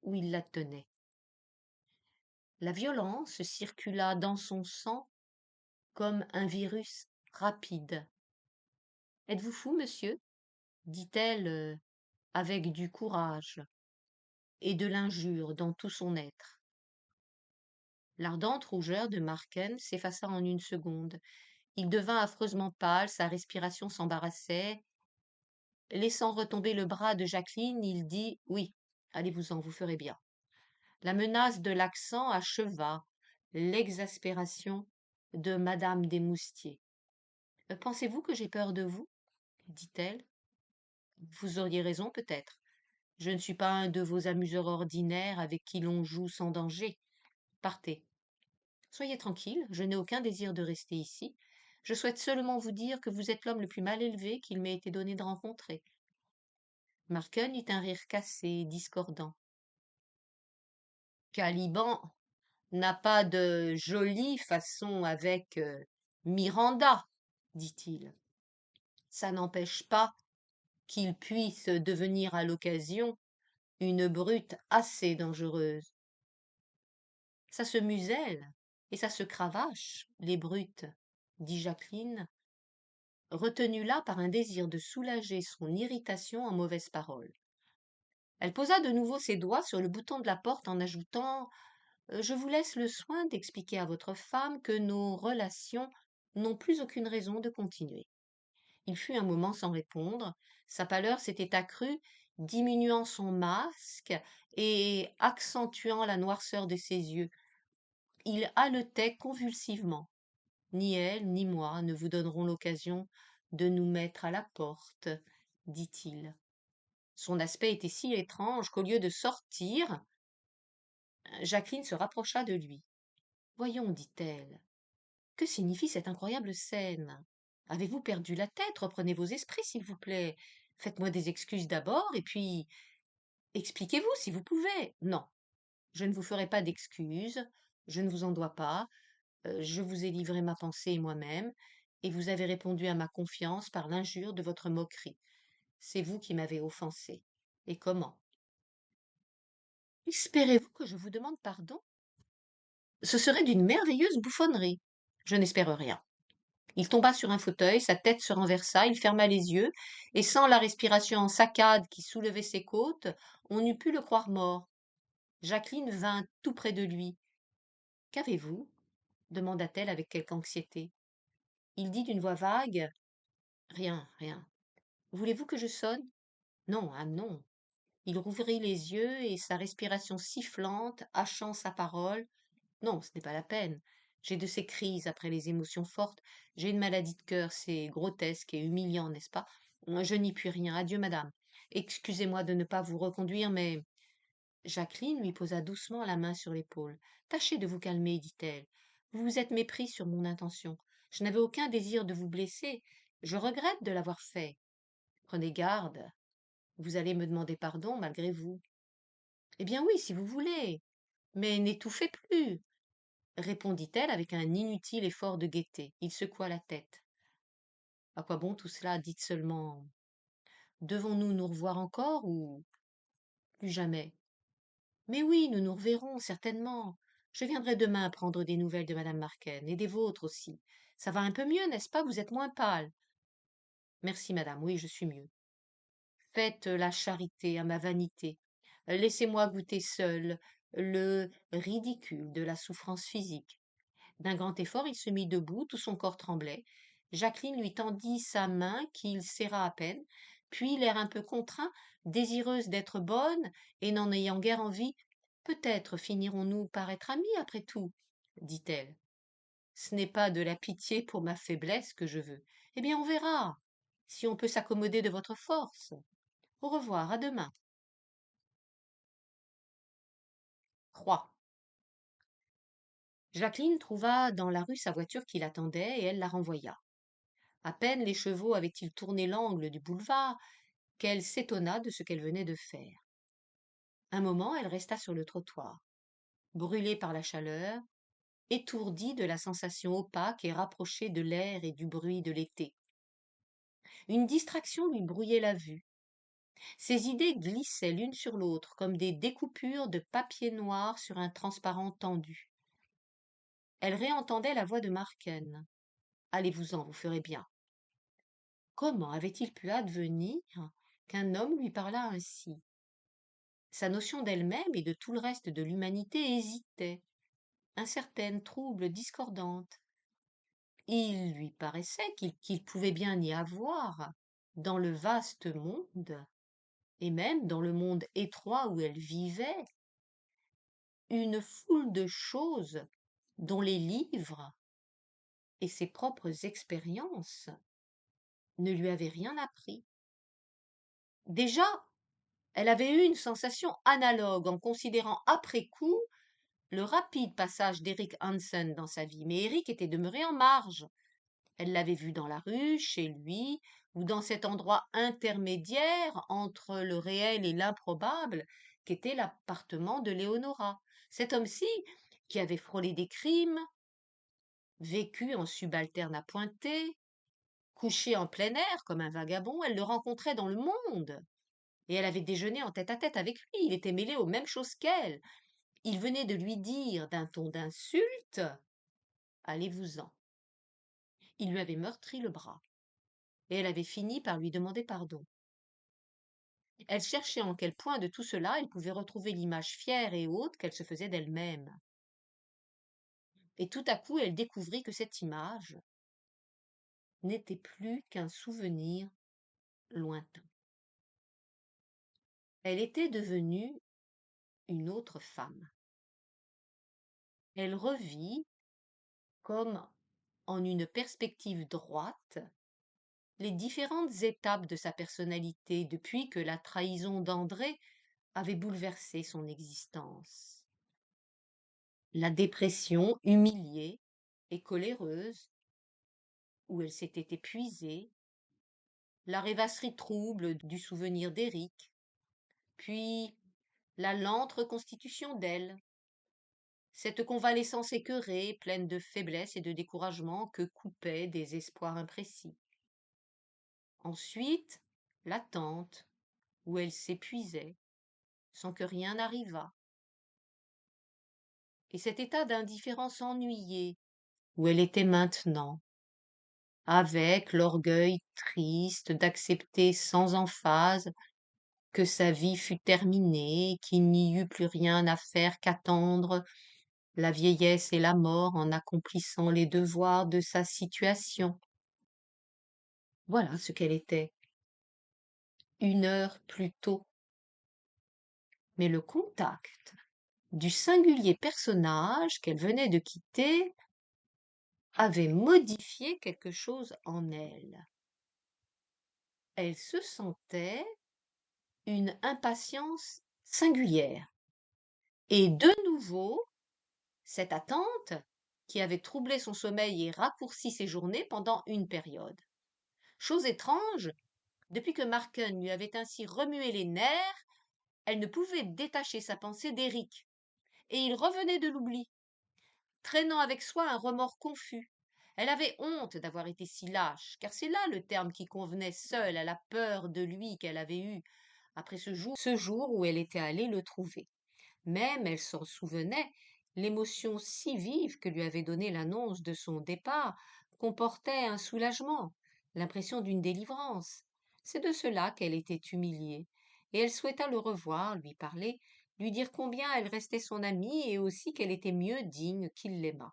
où il la tenait. La violence circula dans son sang comme un virus rapide. Êtes-vous fou, monsieur? Dit-elle avec du courage et de l'injure dans tout son être. L'ardente rougeur de Marken s'effaça en une seconde. Il devint affreusement pâle, sa respiration s'embarrassait. Laissant retomber le bras de Jacqueline, il dit « Oui, allez-vous-en, vous ferez bien. » La menace de l'accent acheva l'exaspération de madame Desmoustiers. Pensez-vous que j'ai peur de vous? Dit-elle. Vous auriez raison, peut-être. Je ne suis pas un de vos amuseurs ordinaires avec qui l'on joue sans danger. Partez. Soyez tranquille, je n'ai aucun désir de rester ici. Je souhaite seulement vous dire que vous êtes l'homme le plus mal élevé qu'il m'ait été donné de rencontrer. Marken eut un rire cassé, discordant. Caliban n'a pas de jolie façon avec Miranda, dit-il. Ça n'empêche pas qu'il puisse devenir à l'occasion une brute assez dangereuse. Ça se muselle et ça se cravache, les brutes, dit Jacqueline, retenue là par un désir de soulager son irritation en mauvaises paroles. Elle posa de nouveau ses doigts sur le bouton de la porte en ajoutant Je vous laisse le soin d'expliquer à votre femme que nos relations n'ont plus aucune raison de continuer. Il fut un moment sans répondre. Sa pâleur s'était accrue, diminuant son masque et accentuant la noirceur de ses yeux. Il haletait convulsivement. Ni elle, ni moi ne vous donnerons l'occasion de nous mettre à la porte, dit-il. Son aspect était si étrange qu'au lieu de sortir, Jacqueline se rapprocha de lui. Voyons, dit-elle, que signifie cette incroyable scène? Avez-vous perdu la tête? Reprenez vos esprits, s'il vous plaît. Faites-moi des excuses d'abord, et puis expliquez-vous si vous pouvez. Non, je ne vous ferai pas d'excuses, je ne vous en dois pas, je vous ai livré ma pensée moi-même, et vous avez répondu à ma confiance par l'injure de votre moquerie. C'est vous qui m'avez offensé. Et comment? Espérez-vous que je vous demande pardon? Ce serait d'une merveilleuse bouffonnerie. Je n'espère rien. Il tomba sur un fauteuil, sa tête se renversa, il ferma les yeux, et sans la respiration en saccade qui soulevait ses côtes, on eût pu le croire mort. Jacqueline vint tout près de lui. Qu'avez-vous? demanda-t-elle avec quelque anxiété. Il dit d'une voix vague. Rien, rien. Voulez-vous que je sonne? Non, ah non. Il rouvrit les yeux et sa respiration sifflante, hachant sa parole. Non, ce n'est pas la peine. J'ai de ces crises après les émotions fortes. J'ai une maladie de cœur, c'est grotesque et humiliant, n'est-ce pas? Je n'y puis rien. Adieu, madame. Excusez-moi de ne pas vous reconduire, mais Jacqueline lui posa doucement la main sur l'épaule. Tâchez de vous calmer, dit-elle. Vous vous êtes mépris sur mon intention. Je n'avais aucun désir de vous blesser. Je regrette de l'avoir fait. Prenez garde. Vous allez me demander pardon malgré vous. Eh bien oui, si vous voulez. Mais n'étouffez plus, répondit-elle avec un inutile effort de gaieté. Il secoua la tête. À quoi bon tout cela? Dites seulement. Devons-nous nous revoir encore ou plus jamais? Mais oui, nous nous reverrons, certainement. Je viendrai demain prendre des nouvelles de madame Marken et des vôtres aussi. Ça va un peu mieux, n'est-ce pas? Vous êtes moins pâle. Merci, madame, oui, je suis mieux. Faites la charité à ma vanité. Laissez-moi goûter seul le ridicule de la souffrance physique. D'un grand effort, il se mit debout, tout son corps tremblait. Jacqueline lui tendit sa main qu'il serra à peine, puis, l'air un peu contraint, désireuse d'être bonne et n'en ayant guère envie, peut-être finirons-nous par être amis après tout, dit-elle. Ce n'est pas de la pitié pour ma faiblesse que je veux. Eh bien, on verra, si on peut s'accommoder de votre force. Au revoir, à demain. 3. Jacqueline trouva dans la rue sa voiture qui l'attendait et elle la renvoya. À peine les chevaux avaient-ils tourné l'angle du boulevard qu'elle s'étonna de ce qu'elle venait de faire. Un moment, elle resta sur le trottoir, brûlée par la chaleur, étourdie de la sensation opaque et rapprochée de l'air et du bruit de l'été. Une distraction lui brouillait la vue. Ses idées glissaient l'une sur l'autre comme des découpures de papier noir sur un transparent tendu. Elle réentendait la voix de Marken. Allez-vous-en, vous ferez bien. Comment avait-il pu advenir qu'un homme lui parlât ainsi? Sa notion d'elle-même et de tout le reste de l'humanité hésitait, incertaine, trouble, discordante. Il lui paraissait qu'il pouvait bien y avoir, dans le vaste monde, et même dans le monde étroit où elle vivait, une foule de choses dont les livres et ses propres expériences ne lui avaient rien appris. Déjà, elle avait eu une sensation analogue en considérant après coup le rapide passage d'Eric Hansen dans sa vie, mais Eric était demeuré en marge. Elle l'avait vu dans la rue, chez lui, ou dans cet endroit intermédiaire entre le réel et l'improbable qu'était l'appartement de Léonora. Cet homme-ci, qui avait frôlé des crimes, vécu en subalterne appointé, Couché en plein air comme un vagabond, elle le rencontrait dans le monde. Et elle avait déjeuné en tête-à-tête avec lui. Il était mêlé aux mêmes choses qu'elle. Il venait de lui dire d'un ton d'insulte: allez-vous-en. Il lui avait meurtri le bras. Et elle avait fini par lui demander pardon. Elle cherchait en quel point de tout cela elle pouvait retrouver l'image fière et haute qu'elle se faisait d'elle-même. Et tout à coup, elle découvrit que cette image n'était plus qu'un souvenir lointain. Elle était devenue une autre femme. Elle revit, comme en une perspective droite, les différentes étapes de sa personnalité depuis que la trahison d'André avait bouleversé son existence. La dépression humiliée et coléreuse, où elle s'était épuisée, la rêvasserie trouble du souvenir d'Éric, puis la lente reconstitution d'elle, cette convalescence écœurée, pleine de faiblesse et de découragement que coupaient des espoirs imprécis. Ensuite, l'attente, où elle s'épuisait, sans que rien n'arrivât, et cet état d'indifférence ennuyée, où elle était maintenant, avec l'orgueil triste d'accepter sans emphase que sa vie fût terminée, qu'il n'y eût plus rien à faire qu'attendre la vieillesse et la mort en accomplissant les devoirs de sa situation. Voilà ce qu'elle était, 1 heure plus tôt. Mais le contact du singulier personnage qu'elle venait de quitter avait modifié quelque chose en elle. Elle se sentait une impatience singulière. Et de nouveau, cette attente qui avait troublé son sommeil et raccourci ses journées pendant une période. Chose étrange, depuis que Marken lui avait ainsi remué les nerfs, elle ne pouvait détacher sa pensée d'Éric, et il revenait de l'oubli, traînant avec soi un remords confus. Elle avait honte d'avoir été si lâche, car c'est là le terme qui convenait seul à la peur de lui qu'elle avait eue après ce jour où elle était allée le trouver. Même elle s'en souvenait, l'émotion si vive que lui avait donnée l'annonce de son départ comportait un soulagement, l'impression d'une délivrance. C'est de cela qu'elle était humiliée, et elle souhaita le revoir, lui parler, lui dire combien elle restait son amie et aussi qu'elle était mieux digne qu'il l'aimât.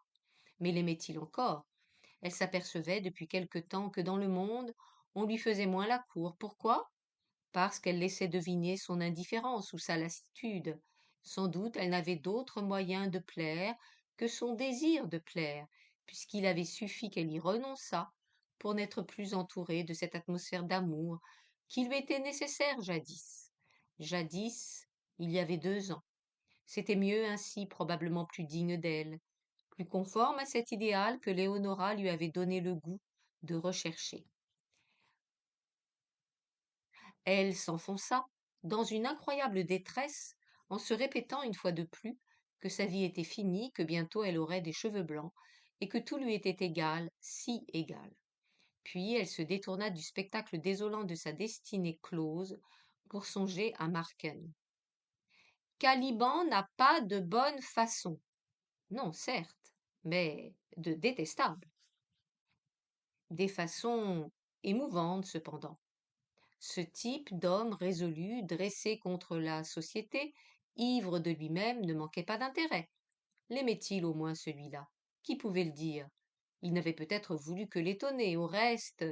Mais l'aimait-il encore? Elle s'apercevait depuis quelque temps que dans le monde, on lui faisait moins la cour. Pourquoi? Parce qu'elle laissait deviner son indifférence ou sa lassitude. Sans doute elle n'avait d'autre moyen de plaire que son désir de plaire, puisqu'il avait suffi qu'elle y renonçât pour n'être plus entourée de cette atmosphère d'amour qui lui était nécessaire jadis. Jadis, il y avait 2 ans. C'était mieux ainsi, probablement plus digne d'elle, plus conforme à cet idéal que Léonora lui avait donné le goût de rechercher. Elle s'enfonça dans une incroyable détresse en se répétant une fois de plus que sa vie était finie, que bientôt elle aurait des cheveux blancs, et que tout lui était égal, si égal. Puis elle se détourna du spectacle désolant de sa destinée close pour songer à Marken. Caliban n'a pas de bonne façon. Non, certes, mais de détestables. Des façons émouvantes, cependant. Ce type d'homme résolu, dressé contre la société, ivre de lui-même, ne manquait pas d'intérêt. L'aimait-il au moins celui-là? Qui pouvait le dire? Il n'avait peut-être voulu que l'étonner. Au reste,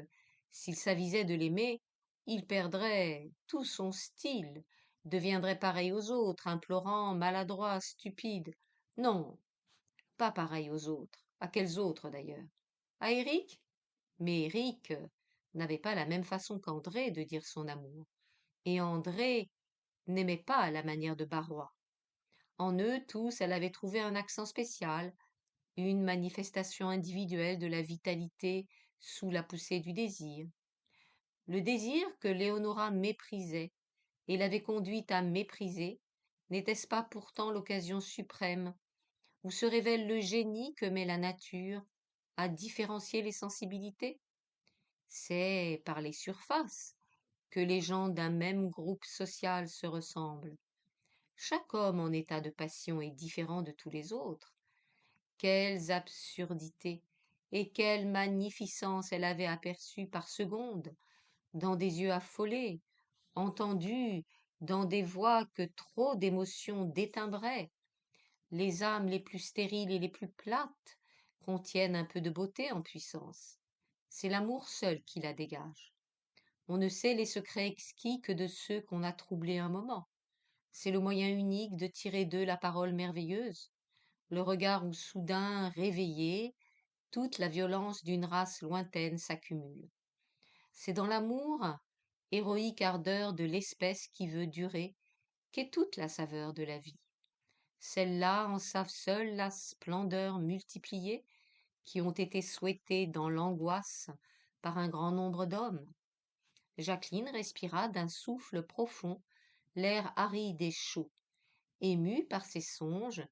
s'il s'avisait de l'aimer, il perdrait tout son style, deviendrait pareil aux autres, implorant, maladroit, stupide. Non, pas pareil aux autres. À quels autres d'ailleurs? À Éric? Mais Éric n'avait pas la même façon qu'André de dire son amour. Et André n'aimait pas à la manière de Barrois. En eux tous, elle avait trouvé un accent spécial, une manifestation individuelle de la vitalité sous la poussée du désir. Le désir que Léonora méprisait et l'avait conduite à mépriser, n'était-ce pas pourtant l'occasion suprême où se révèle le génie que met la nature à différencier les sensibilités? C'est par les surfaces que les gens d'un même groupe social se ressemblent. Chaque homme en état de passion est différent de tous les autres. Quelles absurdités et quelle magnificence elle avait aperçues par seconde, dans des yeux affolés, entendues dans des voix que trop d'émotions détimbraient. Les âmes les plus stériles et les plus plates contiennent un peu de beauté en puissance. C'est l'amour seul qui la dégage. On ne sait les secrets exquis que de ceux qu'on a troublés un moment. C'est le moyen unique de tirer d'eux la parole merveilleuse, le regard où soudain réveillée, toute la violence d'une race lointaine s'accumule. C'est dans l'amour, héroïque ardeur de l'espèce qui veut durer, qu'est toute la saveur de la vie. Celles-là en savent seules la splendeur multipliée, qui ont été souhaitées dans l'angoisse par un grand nombre d'hommes. Jacqueline respira d'un souffle profond l'air aride et chaud. Émue par ces songes,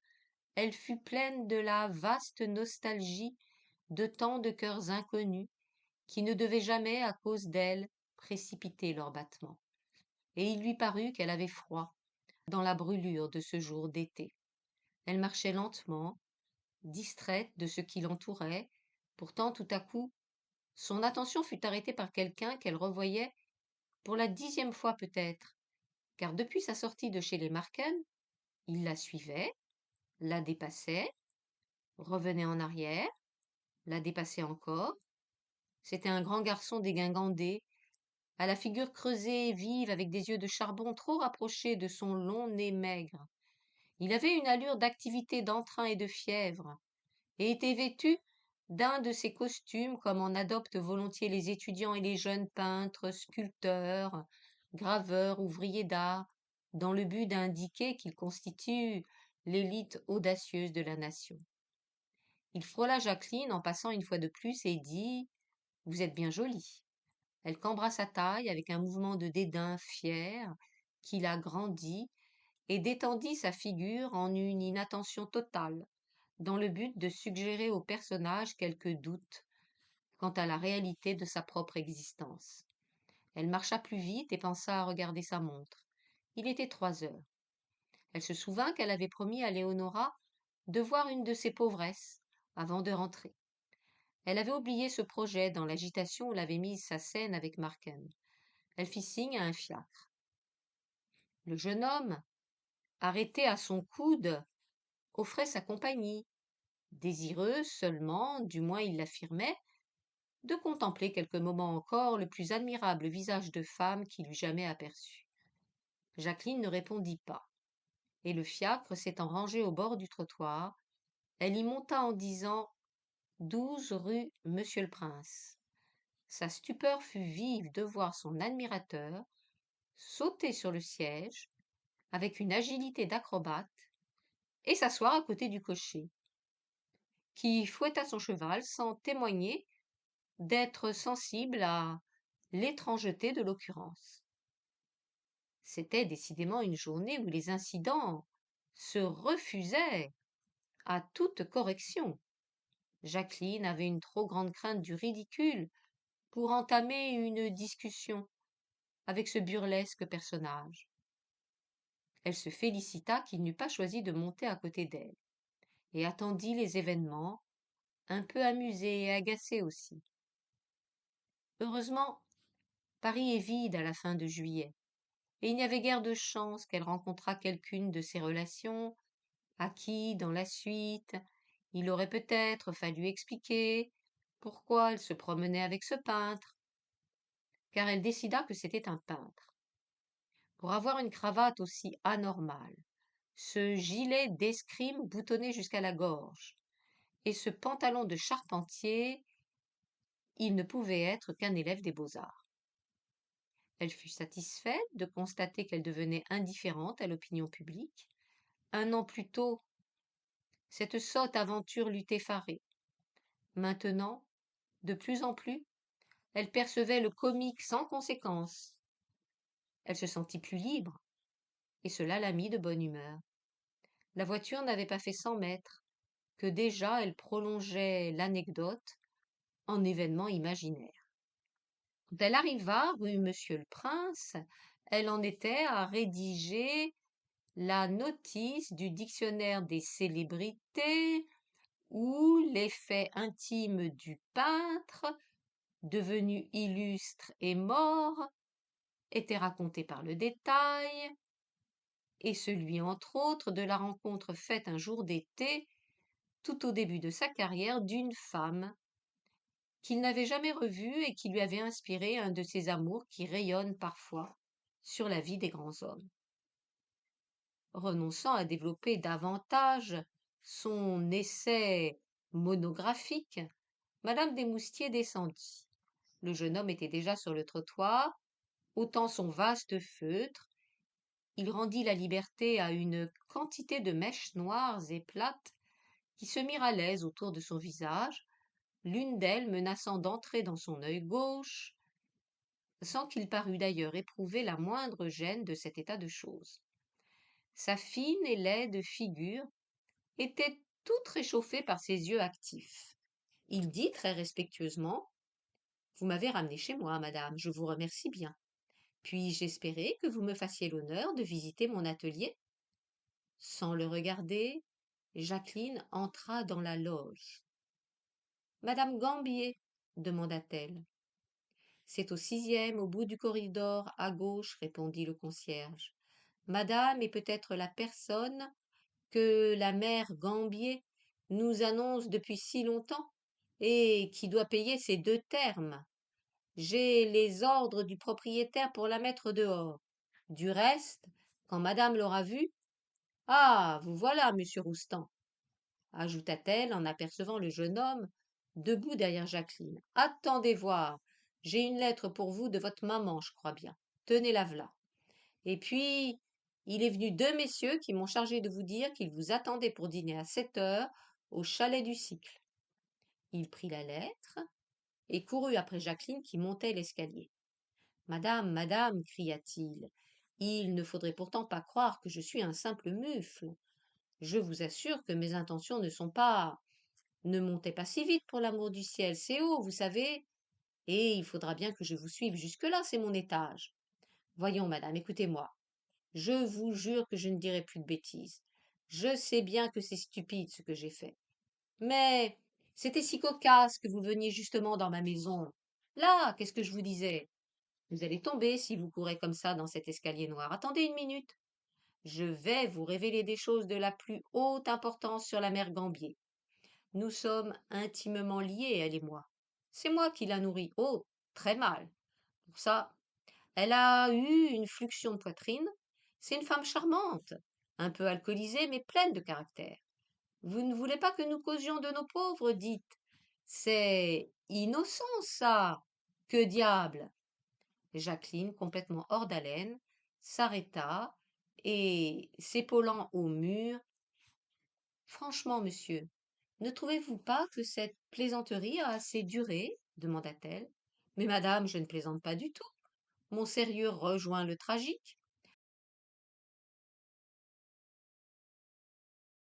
elle fut pleine de la vaste nostalgie de tant de cœurs inconnus qui ne devaient jamais, à cause d'elle, précipiter leurs battements. Et il lui parut qu'elle avait froid dans la brûlure de ce jour d'été. Elle marchait lentement, distraite de ce qui l'entourait. Pourtant, tout à coup, son attention fut arrêtée par quelqu'un qu'elle revoyait pour la 10e fois peut-être, car depuis sa sortie de chez les Marken, il la suivait, la dépassait, revenait en arrière, la dépassait encore. C'était un grand garçon dégingandé, à la figure creusée et vive, avec des yeux de charbon trop rapprochés de son long nez maigre. Il avait une allure d'activité, d'entrain et de fièvre, et était vêtu d'un de ces costumes comme en adoptent volontiers les étudiants et les jeunes peintres, sculpteurs, graveurs, ouvriers d'art, dans le but d'indiquer qu'ils constituent l'élite audacieuse de la nation. Il frôla Jacqueline en passant une fois de plus et dit: Vous êtes bien jolie. Elle cambra sa taille avec un mouvement de dédain fier qui la grandit et détendit sa figure en une inattention totale, dans le but de suggérer au personnage quelque doute quant à la réalité de sa propre existence. Elle marcha plus vite et pensa à regarder sa montre. Il était 3 heures. Elle se souvint qu'elle avait promis à Léonora de voir une de ses pauvresses avant de rentrer. Elle avait oublié ce projet dans l'agitation où l'avait mise sa scène avec Marken. Elle fit signe à un fiacre. Le jeune homme, arrêté à son coude, offrait sa compagnie, désireux seulement, du moins il l'affirmait, de contempler quelques moments encore le plus admirable visage de femme qu'il eût jamais aperçu. Jacqueline ne répondit pas, et le fiacre s'étant rangé au bord du trottoir, elle y monta en disant 12 rue Monsieur le Prince. Sa stupeur fut vive de voir son admirateur sauter sur le siège avec une agilité d'acrobate et s'asseoir à côté du cocher, qui fouetta son cheval sans témoigner d'être sensible à l'étrangeté de l'occurrence. C'était décidément une journée où les incidents se refusaient à toute correction. Jacqueline avait une trop grande crainte du ridicule pour entamer une discussion avec ce burlesque personnage. Elle se félicita qu'il n'eût pas choisi de monter à côté d'elle, et attendit les événements, un peu amusée et agacée aussi. Heureusement, Paris est vide à la fin de juillet, et il n'y avait guère de chance qu'elle rencontrât quelqu'une de ses relations, à qui, dans la suite, il aurait peut-être fallu expliquer pourquoi elle se promenait avec ce peintre, car elle décida que c'était un peintre. Pour avoir une cravate aussi anormale, ce gilet d'escrime boutonné jusqu'à la gorge, et ce pantalon de charpentier, il ne pouvait être qu'un élève des beaux-arts. Elle fut satisfaite de constater qu'elle devenait indifférente à l'opinion publique. Un an plus tôt, cette sotte aventure l'eût effarée. Maintenant, de plus en plus, elle percevait le comique sans conséquence. Elle se sentit plus libre, et cela la mit de bonne humeur. La voiture n'avait pas fait 100 mètres, que déjà elle prolongeait l'anecdote en événement imaginaire. Quand elle arriva rue Monsieur le Prince, elle en était à rédiger la notice du dictionnaire des célébrités où les faits intimes du peintre, devenu illustre et mort, étaient racontés par le détail, et celui entre autres de la rencontre faite un jour d'été, tout au début de sa carrière, d'une femme qu'il n'avait jamais revue et qui lui avait inspiré un de ces amours qui rayonnent parfois sur la vie des grands hommes. Renonçant à développer davantage son essai monographique, Madame Desmoustiers descendit. Le jeune homme était déjà sur le trottoir, ôtant son vaste feutre. Il rendit la liberté à une quantité de mèches noires et plates qui se mirent à l'aise autour de son visage, l'une d'elles menaçant d'entrer dans son œil gauche, sans qu'il parût d'ailleurs éprouver la moindre gêne de cet état de choses. Sa fine et laide figure était toute réchauffée par ses yeux actifs. Il dit très respectueusement: Vous m'avez ramené chez moi, madame, je vous remercie bien. Puis-je espérer que vous me fassiez l'honneur de visiter mon atelier? Sans le regarder, Jacqueline entra dans la loge. Madame Gambier, demanda-t-elle. C'est au 6e, au bout du corridor, à gauche, répondit le concierge. Madame est peut-être la personne que la mère Gambier nous annonce depuis si longtemps et qui doit payer ses 2 termes. J'ai les ordres du propriétaire pour la mettre dehors. Du reste, quand madame l'aura vue, ah, vous voilà, monsieur Roustan, ajouta-t-elle en apercevant le jeune homme debout derrière Jacqueline. Attendez voir, j'ai une lettre pour vous de votre maman, je crois bien. Tenez-la v'là. Et puis, il est venu 2 messieurs qui m'ont chargé de vous dire qu'ils vous attendaient pour dîner à 7 heures au chalet du Cycle. Il prit la lettre et courut après Jacqueline qui montait l'escalier. Madame, madame, cria-t-il, il ne faudrait pourtant pas croire que je suis un simple mufle. Je vous assure que mes intentions ne sont pas. Ne montez pas si vite pour l'amour du ciel, c'est haut, vous savez, et il faudra bien que je vous suive jusque-là, c'est mon étage. Voyons, madame, écoutez-moi. Je vous jure que je ne dirai plus de bêtises. Je sais bien que c'est stupide ce que j'ai fait. Mais c'était si cocasse que vous veniez justement dans ma maison. Là, qu'est-ce que je vous disais? Vous allez tomber si vous courez comme ça dans cet escalier noir. Attendez une minute. Je vais vous révéler des choses de la plus haute importance sur la mère Gambier. Nous sommes intimement liés, elle et moi. C'est moi qui la nourris. Oh, très mal. Pour ça, elle a eu une fluxion de poitrine. C'est une femme charmante, un peu alcoolisée, mais pleine de caractère. Vous ne voulez pas que nous causions de nos pauvres, dites. C'est innocent, ça. Que diable! Jacqueline, complètement hors d'haleine, s'arrêta et, s'épaulant au mur, franchement, monsieur, ne trouvez-vous pas que cette plaisanterie a assez duré? Demanda-t-elle. Mais madame, je ne plaisante pas du tout. Mon sérieux rejoint le tragique.